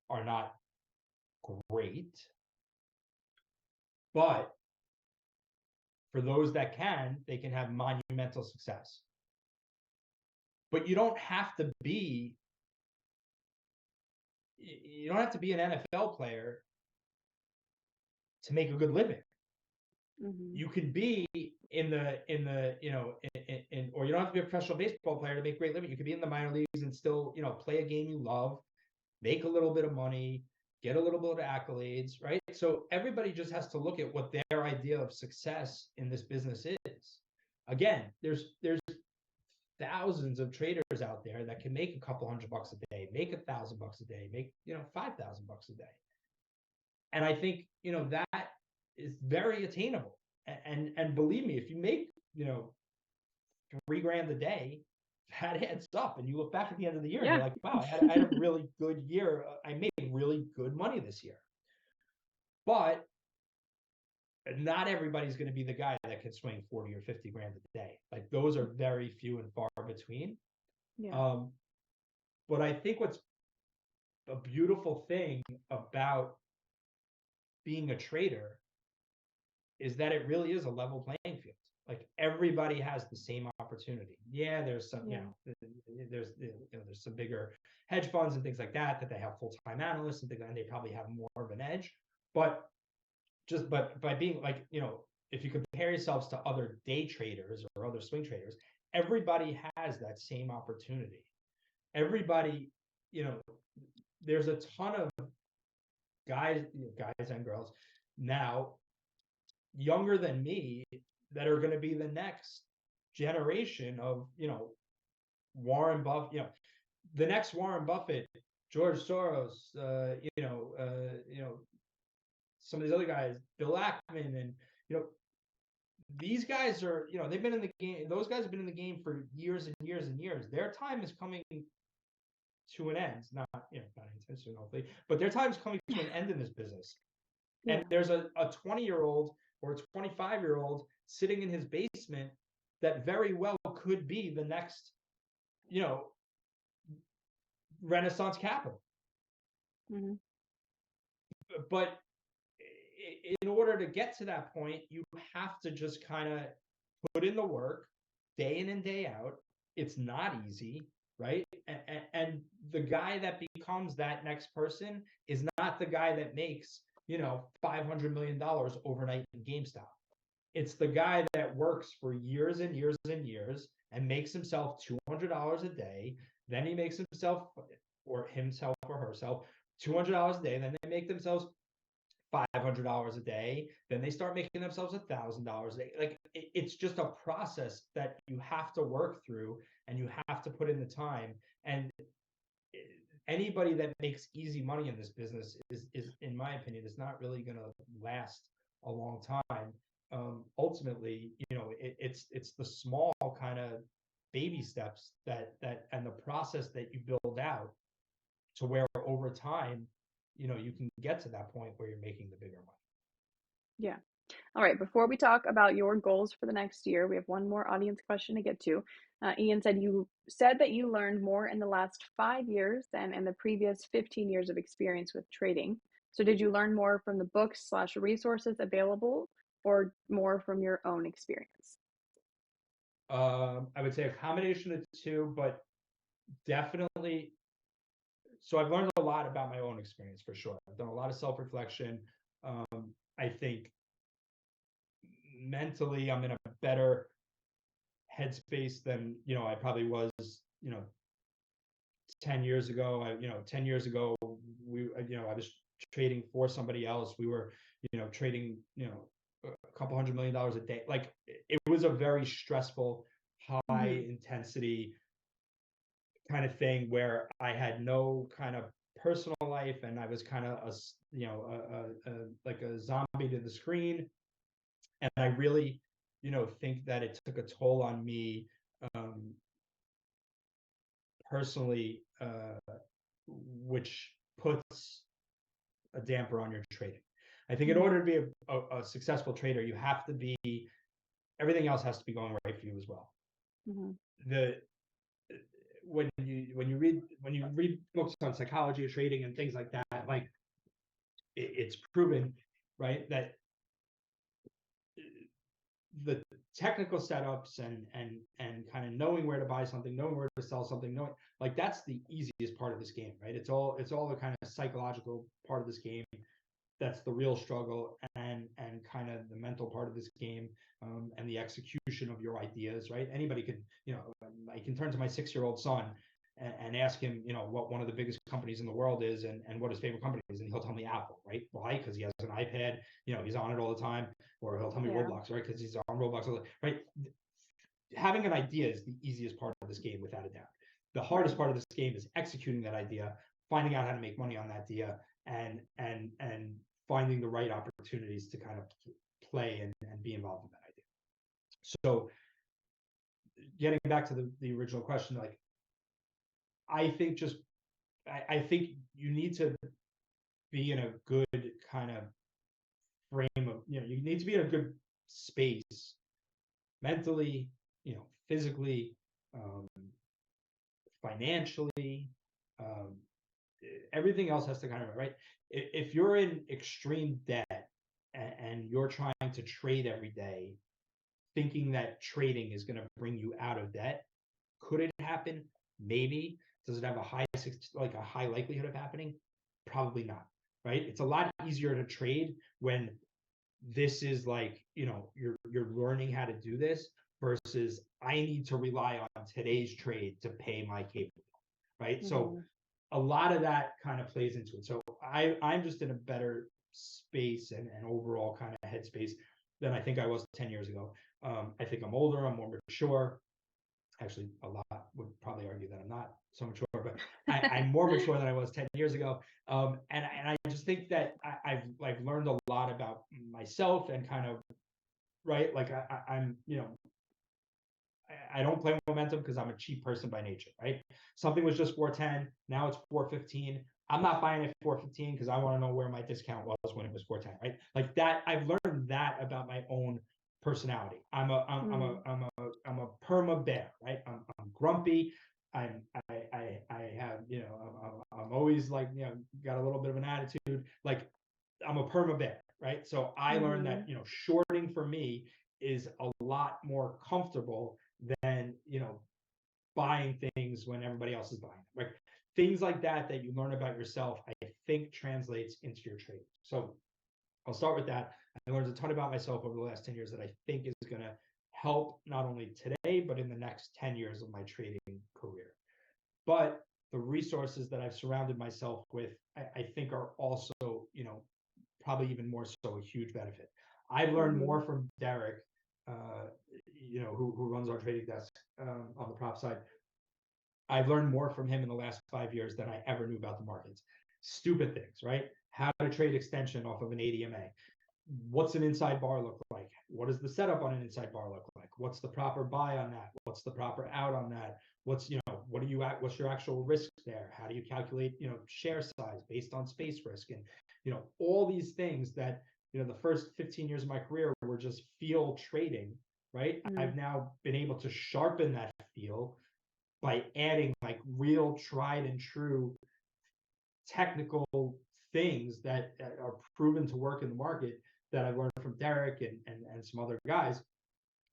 are not great. But for those that can, they can have monumental success. But you don't have to be an NFL player to make a good living. Mhm. You can be in the or you don't have to be a professional baseball player to make a great living. You could be in the minor leagues and still, play a game you love, make a little bit of money, get a little bit of accolades, right? So everybody just has to look at what their idea of success in this business is. Again, there's thousands of traders out there that can make a couple $100 a day, make $1,000 a day, make $5,000 a day. And I think that is very attainable. And believe me, if you make $3,000 a day, that adds up. And you look back at the end of the year and you're Yeah. like, wow, I had a really good year. I made really good money this year. But not everybody's going to be the guy that can swing 40 or 50 grand a day. Like those are very few and far between. Yeah. Um, but I think what's a beautiful thing about being a trader is that it really is a level playing field. Like everybody has the same opportunity. Yeah, there's some, Yeah. there's some bigger hedge funds and things like that they have full-time analysts and things, and they probably have more of an edge. But by being like, if you compare yourselves to other day traders or other swing traders, everybody has that same opportunity. Everybody, there's a ton of guys and girls now younger than me that are going to be the next generation of Warren Buffett, the next Warren Buffett, George Soros, some of these other guys, Bill Ackman, and these guys are, they've been in the game. Those guys have been in the game for years and years and years. Their time is coming to an end. Not not anytime soon, hopefully, but their time is coming to an end in this business. And Yeah. there's a 20-year-old or a 25-year-old sitting in his basement that very well could be the next, Renaissance capital. Mhm. But in order to get to that point, you have to just kind of put in the work day in and day out. It's not easy, right? And the guy that becomes that next person is not the guy that makes, $500 million overnight in GameStop. It's the guy that works for years and years and years and makes himself $200 a day. Then he makes himself or herself $200 a day. Then they make themselves $500 a day. Then they start making themselves $1,000 a day. Like it's just a process that you have to work through and you have to put in the time. And anybody that makes easy money in this business is in my opinion, is not really going to last a long time. Ultimately, it's the small kind of baby steps that and the process that you build out to where over time, you can get to that point where you're making the bigger money. Yeah. All right. Before we talk about your goals for the next year, we have one more audience question to get to. Ian said you said that you learned more in the last 5 years than in the previous 15 years of experience with trading. So, did you learn more from the books/resources available, or more from your own experience? I would say a combination of the two, but definitely. So I've learned a lot about my own experience for sure. I've done a lot of self-reflection. I think mentally I'm in a better headspace than I probably was 10 years ago. 10 years ago I was trading for somebody else. We were trading a couple $100 million a day. Like it was a very stressful, high Hmm. intensity kind of thing where I had no kind of personal life and I was kind of like a zombie to the screen. And I really think that it took a toll on me, personally, which puts a damper on your trading. I think in Mhm. order to be a successful trader, you have to be, everything else has to be going right for you as well. Mhm. The when you read books on psychology of trading and things like that, like it's proven, right, that the technical setups and kind of knowing where to buy something, knowing where to sell something, knowing, like, that's the easiest part of this game, right? It's all the kind of psychological part of this game that's the real struggle, and kind of the mental part of this game, and the execution of your ideas, right? Anybody could, I can turn to my 6-year-old son and ask him, what one of the biggest companies in the world is, and what his favorite company is, and he'll tell me Apple, right? Why? Because he has an iPad, he's on it all the time. Or he'll tell me Yeah. Roblox, right? Because he's on Roblox all the, right? Having an idea is the easiest part of this game, without a doubt. The hardest Right. part of this game is executing that idea, finding out how to make money on that idea, and finding the right opportunities to kind of play and be involved in that idea. So getting back to the original question, like, I think just I think you need to be in a good kind of frame of, you need to be in a good space mentally, physically, um, financially, um, everything else has to kind of, right. If you're in extreme debt and you're trying to trade every day, thinking that trading is going to bring you out of debt, could it happen? Maybe. Does it have a high likelihood of happening? Probably not. Right? It's a lot easier to trade when this is like, you're learning how to do this, versus I need to rely on today's trade to pay my cable bill, right? So Mhm. a lot of that kind of plays into it. So I'm just in a better space and overall kind of headspace than I think I was 10 years ago. I think I'm older, I'm more mature. Actually, a lot would probably argue that I'm not so mature, but I'm more mature than I was 10 years ago. And I just think that I've learned a lot about myself, and kind of, right, like, I'm, I don't play momentum because I'm a cheap person by nature, right? Something was just 410, now it's 415. I'm not buying it 415 because I want to know where my discount was when it was 410, right? Like that, I've learned that about my own personality. Mm. I'm a perma bear, right? I'm grumpy. I have, I'm always like, got a little bit of an attitude. Like, I'm a perma bear, right? So I learned that, Mhm. shorting for me is a lot more comfortable than, buying things when everybody else is buying them. Like, things like that you learn about yourself, I think translates into your trading. So I'll start with that. I learned a ton about myself over the last 10 years that I think is going to help not only today, but in the next 10 years of my trading career. But the resources that I've surrounded myself with, I think are also, probably even more so a huge benefit. I've learned Mhm. more from Derek, uh, who runs our trading desk, on the prop side. I've learned more from him in the last 5 years than I ever knew about the markets. Stupid things, right? How to trade extension off of an ADMA. What's an inside bar look like? What does the setup on an inside bar look like? What's the proper buy on that? What's the proper out on that? What's your actual risk there? How do you calculate, share size based on space risk? And, all these things that, the first 15 years of my career were just feel trading, right? Mm. I've now been able to sharpen that feel by adding like real tried and true technical things that are proven to work in the market, that I've learned from Derek and some other guys.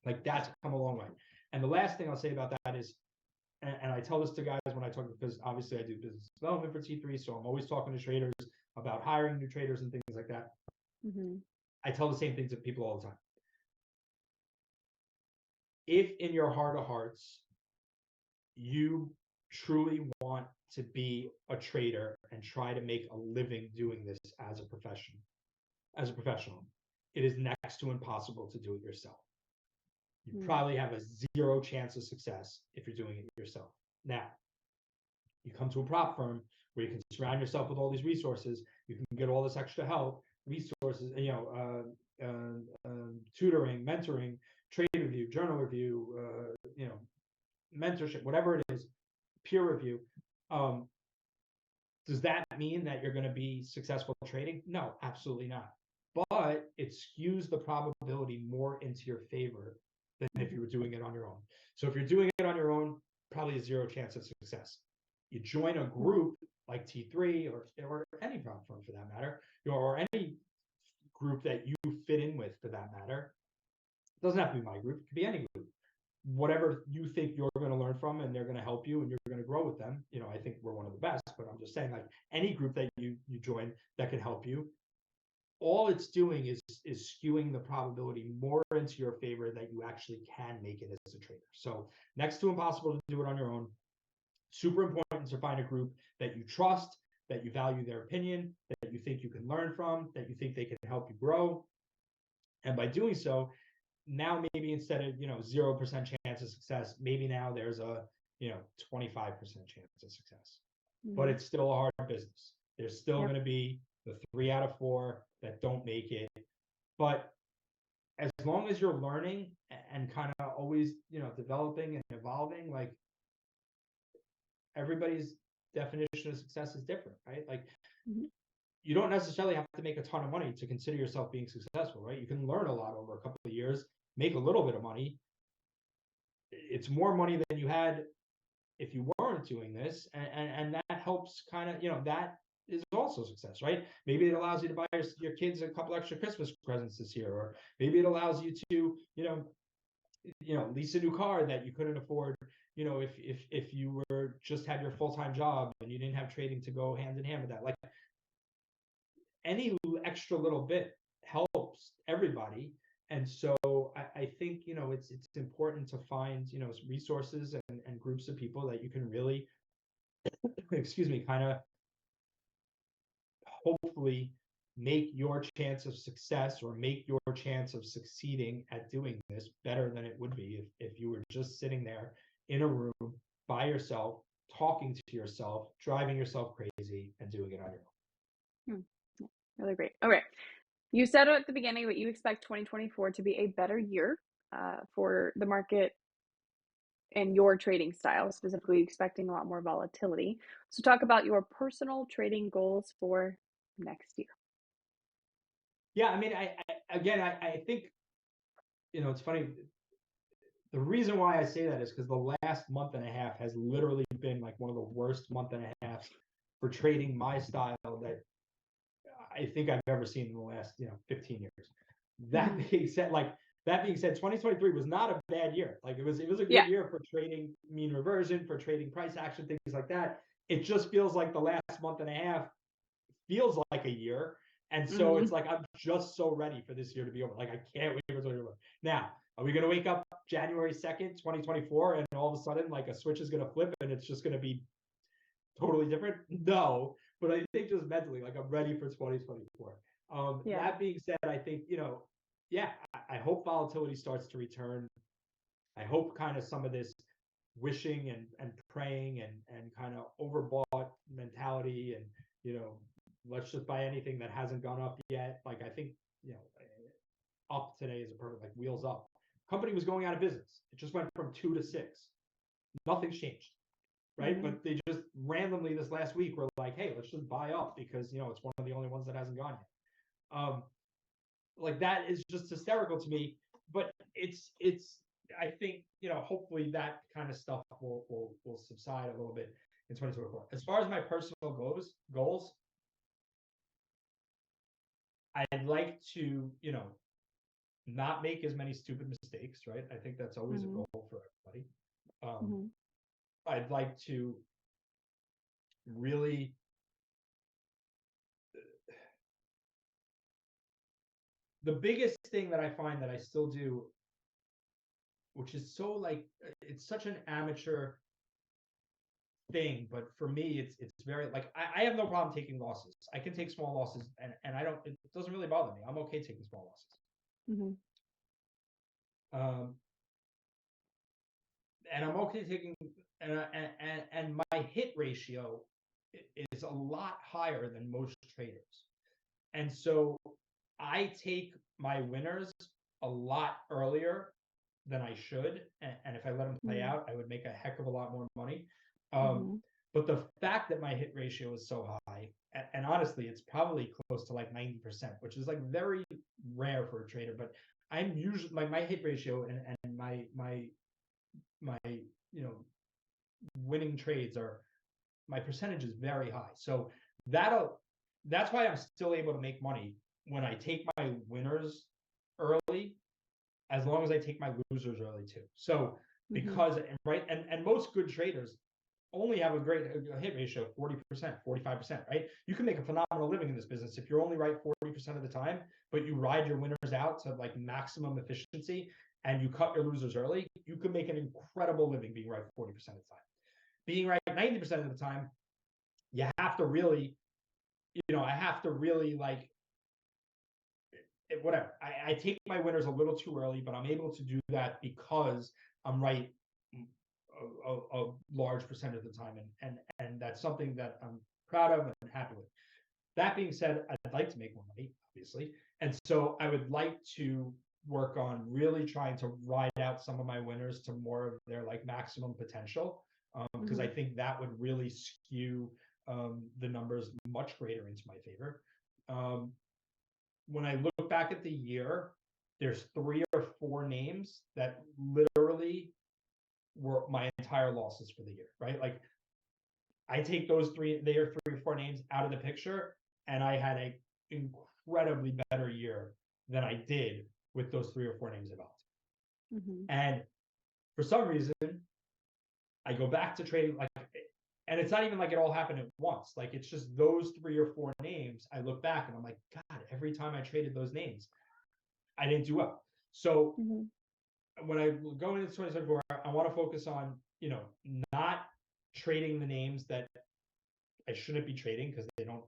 Like, that's come a long way. And the last thing I'll say about that is, and I tell this to guys when I talk, because obviously I do business development for T3, so I'm always talking to traders about hiring new traders and things like that. Mhm. I tell the same thing to people all the time. If in your heart of hearts you truly want to be a trader and try to make a living doing this as a professional, it is next to impossible to do it yourself. You Mm. probably have a 0 chance of success if you're doing it yourself. Now, you come to a prop firm where you can surround yourself with all these resources, you can get all this extra help, resources, tutoring, mentoring, trade review, journal review, mentorship, whatever it is, peer review. Um, Does that mean that you're going to be successful trading? No, absolutely not. But it skews the probability more into your favor than if you were doing it on your own. So if you're doing it on your own, probably a zero chance of success. You join a group like T3 or any prop firm for that matter, or any group that you fit in with for that matter. It doesn't have to be my group, it could be any group. Whatever you think you're going to learn from and they're going to help you and you're going to grow with them. I think we're one of the best, but I'm just saying, like, any group that you join that can help you, all it's doing is skewing the probability more into your favor that you actually can make it as a trader. So next to impossible to do it on your own. Super important to find a group that you trust, that you value their opinion, that you think you can learn from, that you think they can help you grow. And by doing so, now maybe instead of 0% chance of success, maybe now there's a 25% chance of success. But it's still a hard business. There's still going to be the 3 out of 4 that don't make it. But as long as you're learning and kind of always developing and evolving, like, everybody's definition of success is different, right? Like, you don't necessarily have to make a ton of money to consider yourself being successful, right? You can learn a lot over a couple of years, make a little bit of money. It's more money than you had if you weren't doing this, and that helps kind of, that is also success, right? Maybe it allows you to buy your kids a couple extra Christmas presents this year, or maybe it allows you to lease a new car that you couldn't afford, if you were just had your full-time job and you didn't have trading to go hand in hand with that. Like, any extra little bit helps everybody. And so I think, it's important to find, resources and groups of people that you can really, excuse me, kind of hopefully make your chance of success or make your chance of succeeding at doing this better than it would be if you were just sitting there in a room by yourself, talking to yourself, driving yourself crazy, and doing it on your own. Really great. Okay. You said at the beginning that you expect 2024 to be a better year for the market and your trading style, specifically expecting a lot more volatility. So talk about your personal trading goals for next year. Yeah, I mean, I think, it's funny. The reason why I say that is because the last month and a half has literally been like one of the worst month and a half for trading my style that I think I've ever seen in the last 15 years. That being said, 2023 was not a bad year. Like, it was a good year for trading mean reversion, for trading price action, things like that. It just feels like the last month and a half feels like a year. And so it's like, I'm just so ready for this year to be over. Like, I can't wait for it to be over. Now, are we going to wake up January 2nd, 2024, and all of a sudden, like, a switch is going to flip and it's just going to be totally different? No, but I think just mentally, like, I'm ready for 2024. That being said, I think, I hope volatility starts to return. I hope kind of some of this wishing and praying and kind of overbought mentality and, let's just buy anything that hasn't gone up yet. Like, I think, up today is a perfect, like, wheels up. Company was going out of business. It just went from 2 to 6. Nothing's changed, right? But they just randomly this last week were like, hey, let's just buy up because, it's one of the only ones that hasn't gone yet. Like, that is just hysterical to me. But it's I think, hopefully that kind of stuff will subside a little bit in 2024. As far as my personal goals, I'd like to, not make as many stupid mistakes, right? I think that's always a goal for everybody. I'd like to really the biggest thing that I find that I still do, which is so, like, it's such an amateur thing, but for me it's very, like, I have no problem taking losses. I can take small losses and I don't, it doesn't really bother me. I'm okay taking small losses. And I'm okay taking and my hit ratio is a lot higher than most traders. And so I take my winners a lot earlier than I should. And if I let them play out, I would make a heck of a lot more money. But the fact that my hit ratio is so high, and honestly, it's probably close to like 90%, which is like very rare for a trader. But I'm usually my hit ratio and my winning trades are my percentage is very high. So that's why I'm still able to make money when I take my winners early, as long as I take my losers early too. So Mm-hmm. because right, and most good traders only have a hit ratio of 40%, 45%, right? You can make a phenomenal living in this business if you're only right 40% of the time, but you ride your winners out to like maximum efficiency and you cut your losers early, you can make an incredible living being right 40% of the time. Being right 90% of the time, you have to really, I have to really like whatever. I take my winners a little too early, but I'm able to do that because I'm right a large percent of the time, and that's something that I'm proud of and happy with. That being said, I'd like to make more money, obviously, and so I would like to work on really trying to ride out some of my winners to more of their like maximum potential, because I Mm-hmm. think that would really skew the numbers much greater into my favor. Um, when I look back at the year, there's 3 or 4 names that literally were my entire losses for the year, right? Like I take those 3 or 4 names out of the picture, and I had an incredibly better year than I did with those 3 or 4 names involved. Mm-hmm. And for some reason, I go back to trading like, and it's not even like it all happened at once. Like it's just those 3 or 4 names. I look back and I'm like, God, every time I traded those names, I didn't do well. So Mm-hmm. when I go into 2024, I want to focus on, not trading the names that I shouldn't be trading because they don't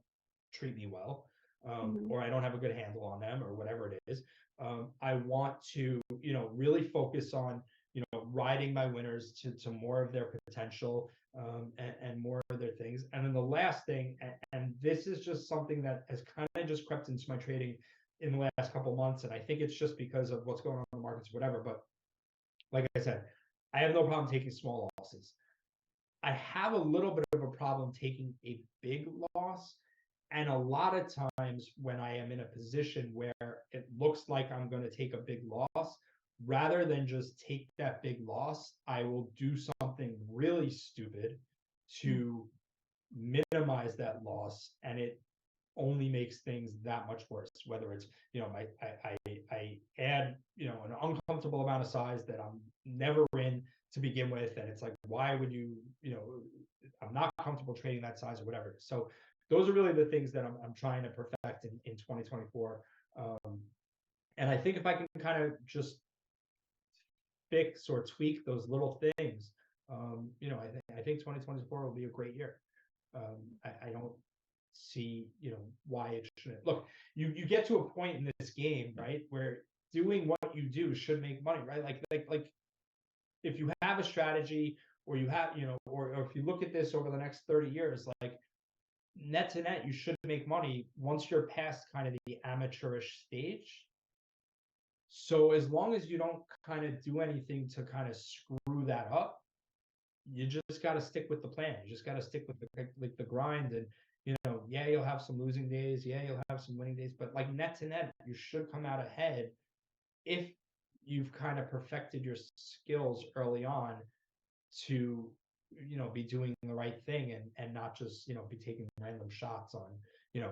treat me well, Mm-hmm. or I don't have a good handle on them, or whatever it is. I want to, really focus on, riding my winners to more of their potential, and more of their things. And then the last thing, and this is just something that has kind of just crept into my trading in the last couple of months, and I think it's just because of what's going on in the markets, whatever. But like I said, I have no problem taking small losses. I have a little bit of a problem taking a big loss. And a lot of times when I am in a position where it looks like I'm going to take a big loss, rather than just take that big loss, I will do something really stupid to minimize that loss. And it only makes things that much worse. Whether it's, I add, an uncomfortable amount of size that I'm never in to begin with, and it's like, why would you, I'm not comfortable trading that size or whatever. So those are really the things that I'm trying to perfect in 2024. And I think if I can kind of just fix or tweak those little things, I think 2024 will be a great year. I don't see, why it shouldn't. Look, you get to a point in this game, right, where doing what you do should make money, right? Like if you have a strategy, or you have, or if you look at this over the next 30 years, like net to net, you should make money once you're past kind of the amateurish stage. So as long as you don't kind of do anything to kind of screw that up, you just got to stick with the plan. You just got to stick with the grind, and yeah, you'll have some losing days, yeah, you'll have some winning days, but like net to net, you should come out ahead if you've kind of perfected your skills early on to be doing the right thing, and not just be taking random shots on you know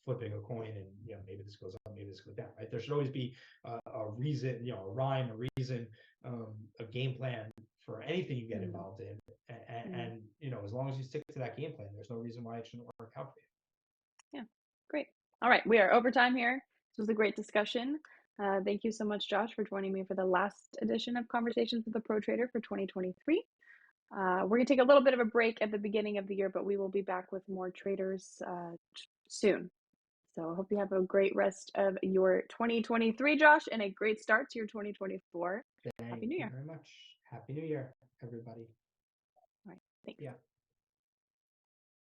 flipping a coin, and maybe this goes up, maybe this goes down, right? There should always be a reason, a rhyme, a reason, a game plan for anything you get Mm-hmm. involved in, Mm-hmm. and as long as you stick to that game plan, there's no reason why it shouldn't work out for you. Yeah, great. All right, we are over time here. This was a great discussion. Thank you so much, Josh, for joining me for the last edition of Conversations with a Pro Trader for 2023. We're going to take a little bit of a break at the beginning of the year, but we will be back with more traders soon. So I hope you have a great rest of your 2023, Josh, and a great start to your 2024. Happy Thank New you Year. very much. Happy New Year, everybody. All right, thanks. Yeah.